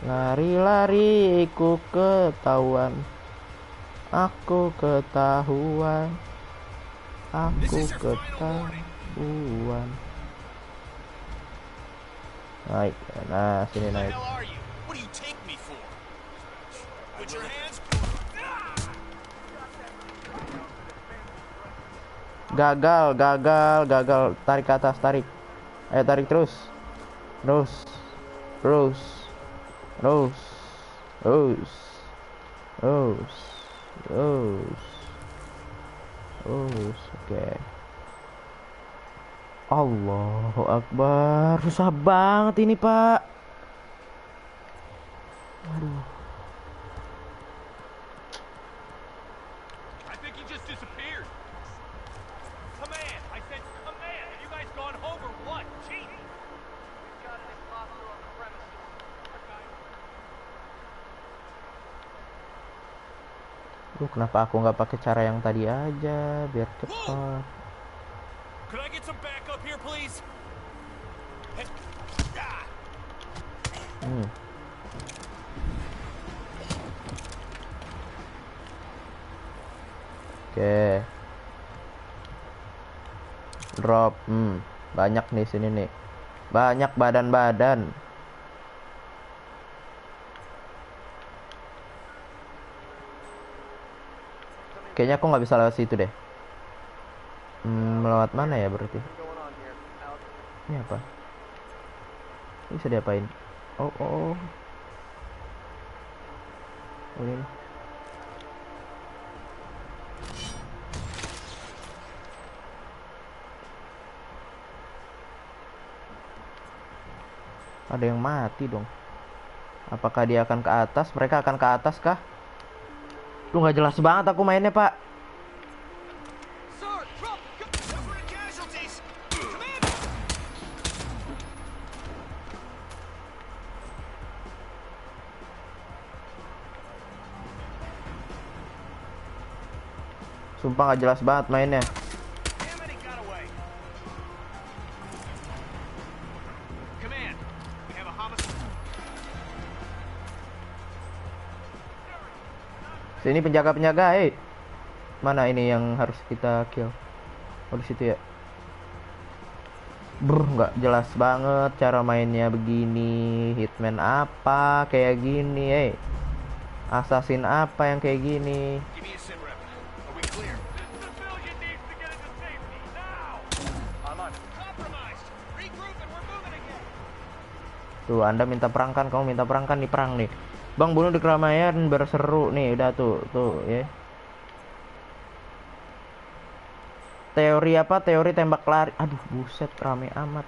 Lari-lari ku ketahuan. Aku ketahuan. Naik. Nah sini naik. Gagal. Tarik ke atas, tarik. Ayo tarik terus. Oke. Allahu Akbar. Susah banget ini, Pak. Aduh. Kenapa aku nggak pakai cara yang tadi aja biar cepat? Oke. Drop. Banyak nih sini nih. Banyak badan-badan. Kayaknya aku nggak bisa lewat situ deh. Melewat mana ya berarti? Ini apa? Ini bisa diapain? Oh ini. Ada yang mati dong. Apakah dia akan ke atas? Mereka akan ke atas kah? Lu nggak jelas banget aku mainnya, Pak. Sumpah nggak jelas banget mainnya. Sini penjaga-penjaga, mana ini yang harus kita kill? Oh di situ ya. Nggak jelas banget cara mainnya begini. Hitman apa kayak gini, Assassin apa yang kayak gini? Tuh, Anda minta perang kan? Kamu minta perang kan? Di perang nih. Bang, bunuh di keramaian berseru nih, udah tuh ya. Teori apa? Teori tembak lari. Aduh, buset, rame amat.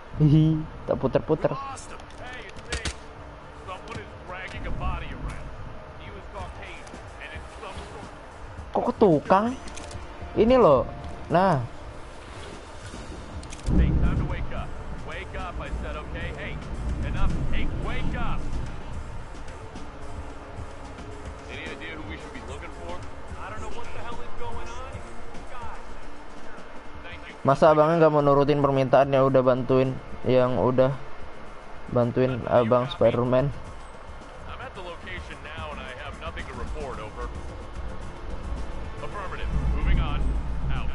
Hihi, tak puter-puter. Lost him. Hey, it's me. Someone is dragging a body around. He was Caucasian, and it's some sort. Kok ke tukang? Ini loh. Nah, Hey, time to wake up. Wake up, I said, okay? Hey, enough. Hey, wake up. Any idea who we should be looking for? I don't know what the hell is going on. God. Thank you. masa abangnya nggak mau nurutin permintaan yang udah bantuin abang Spider-Man. I'm at the location now and I have nothing to report, over. Affirmative. Moving on. Out.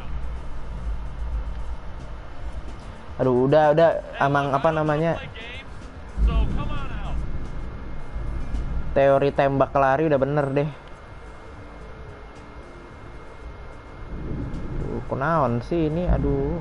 Aduh, udah amang apa namanya, Play games? So, come on out. teori tembak lari udah bener deh. Aduh, kunaon sih ini, aduh.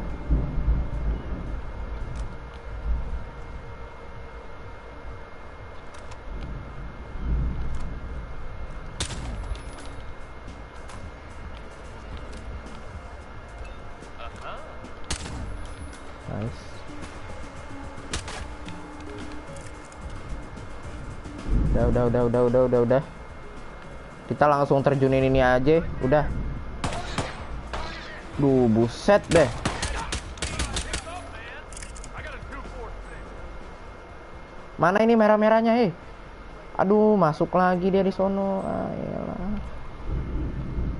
Nice. Udah. Kita langsung terjunin ini aja, udah. Duh, buset deh. Mana ini merah-merahnya, Aduh, masuk lagi dia di sono. Ayolah.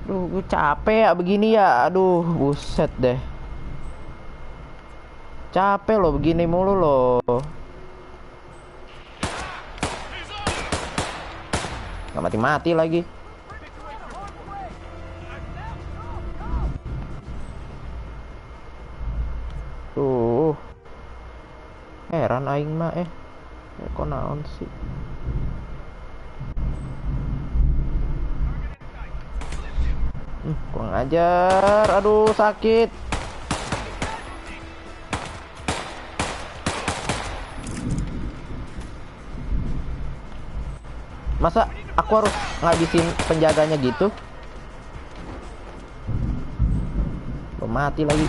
Duh, gue capek ya begini ya. Aduh, buset deh. Capek loh begini mulu loh. Gak mati-mati lagi. Tuh. Heran aing mah kok naon sih. Kurang ajar. Aduh, sakit. Masa aku harus ngabisin penjaganya gitu? Belum mati lagi.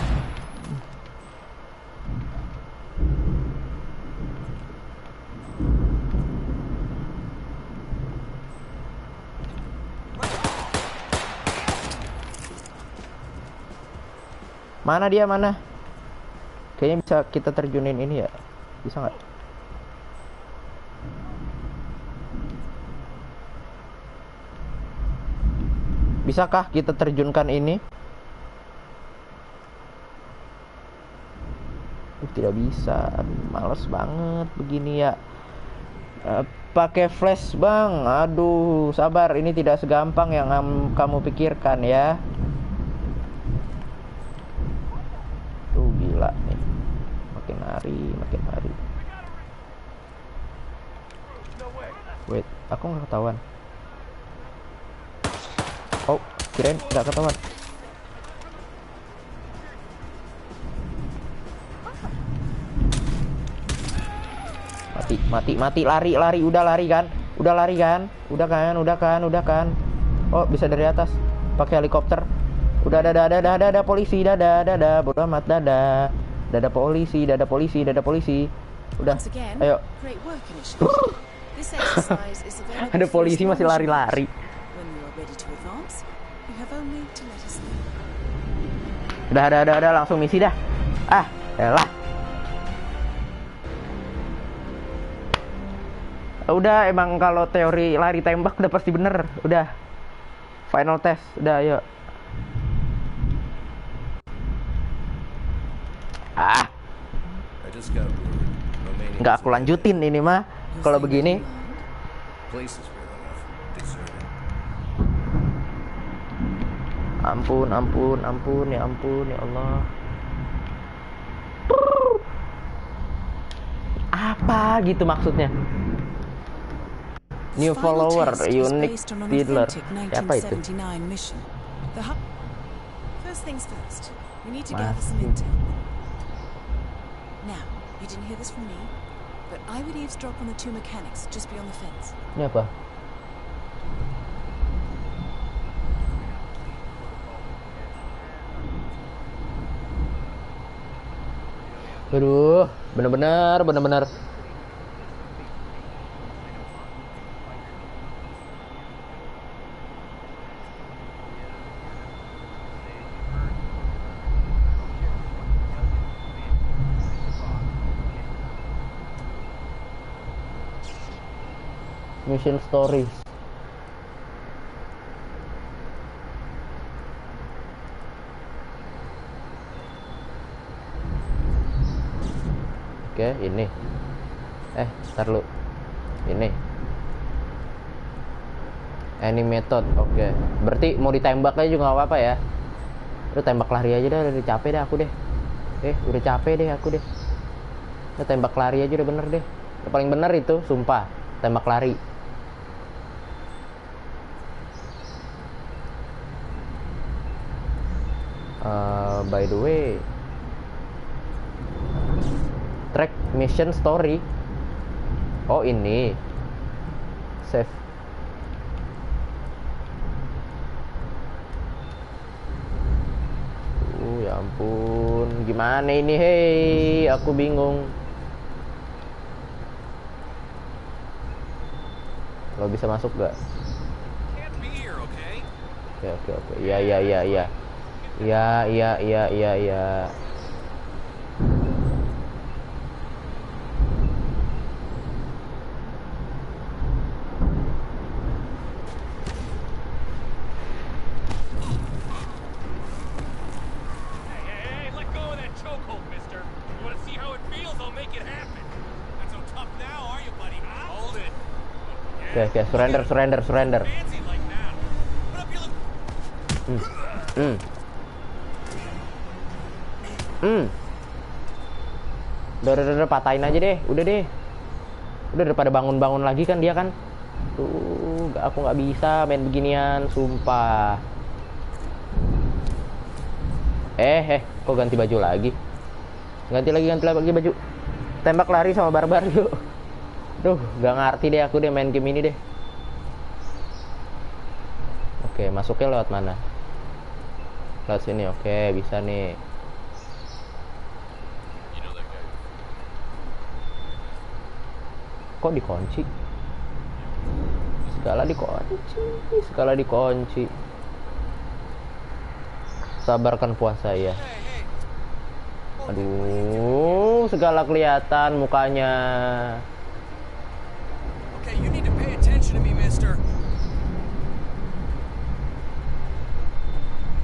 Mana dia, mana? Kayaknya bisa kita terjunin ini ya. Bisa nggak? Bisakah kita terjunkan ini? Tidak bisa. Males banget begini ya. Pakai flash, Bang. Aduh, sabar. Ini tidak segampang yang kamu pikirkan ya. Tuh, gila nih. Makin hari. Wait, aku nggak ketahuan. Oh, kirain nggak ketahuan. Mati, lari, udah lari kan? Udah kan? Oh, bisa dari atas, pakai helikopter. Udah, ada polisi, bodo amat, dada polisi. Udah, ayo. Ada polisi masih lari-lari. Udah, langsung misi dah. Elah. Udah, emang kalau teori lari tembak udah pasti bener. Udah. Final test. Udah, ayo. Nggak aku lanjutin ini mah. Kalau begini. Ampun, ya Allah. Apa gitu maksudnya? New follower, unique dealer. Apa itu? First things first, we need to gather some intel. Now, you didn't hear this from me, but I would eavesdrop on the two mechanics just beyond the fence. Ini apa? Aduh. Bener-bener. Mission stories. Oke, ini. Ntar lu. Ini. Any method. Oke. Berarti mau ditembak aja juga gak apa-apa ya. Udah tembak lari aja dah, udah capek dah aku deh. Udah capek deh aku deh. Udah tembak lari aja udah bener deh. Udah paling bener itu, sumpah. Tembak lari. By the way, track mission story. Oh ini save. Ya ampun, gimana ini? Hei, aku bingung. Lo bisa masuk gak? Oke. Iya. Oke, surrender. Udah, patahin aja deh, udah daripada bangun lagi kan dia kan. Aku nggak bisa main beginian, sumpah. Kok ganti baju lagi? Ganti lagi baju. Tembak lari sama barbar yuk. Duh, gak ngerti deh aku deh main game ini deh. Oke, masuknya lewat mana? Lewat sini, oke, bisa nih. Kok dikunci? Segala dikunci. Sabarkan puasa ya. Aduh, segala kelihatan mukanya. You need to pay attention to me, mister.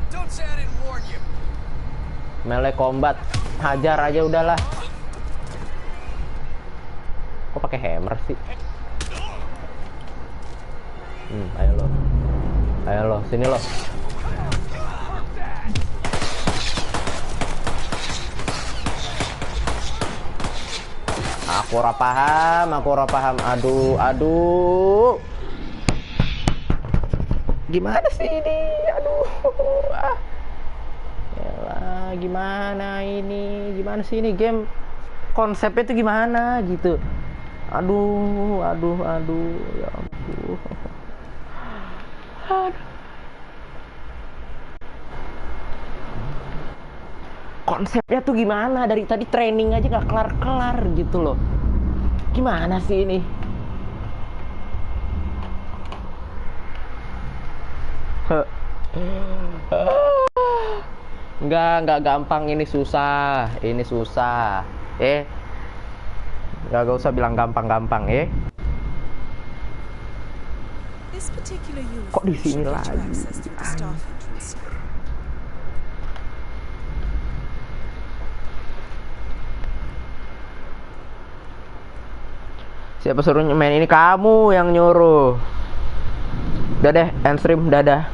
Don't say I didn't warn you. Melee combat, hajar aja udahlah. Kok pakai hammer sih? Ayo lo, sini lo. Aku ora paham. Aduh. Gimana sih ini? Aduh. Yalah, gimana ini? Gimana sih ini game? Konsepnya tuh gimana gitu? Aduh. Ya ampun. Konsepnya tuh gimana? Dari tadi training aja gak kelar-kelar gitu loh. Gimana sih ini? Enggak gampang, ini susah. Gak usah bilang gampang. Kok di sini lagi? Siapa suruh main ini? Kamu yang nyuruh. Dadah, end stream, dadah.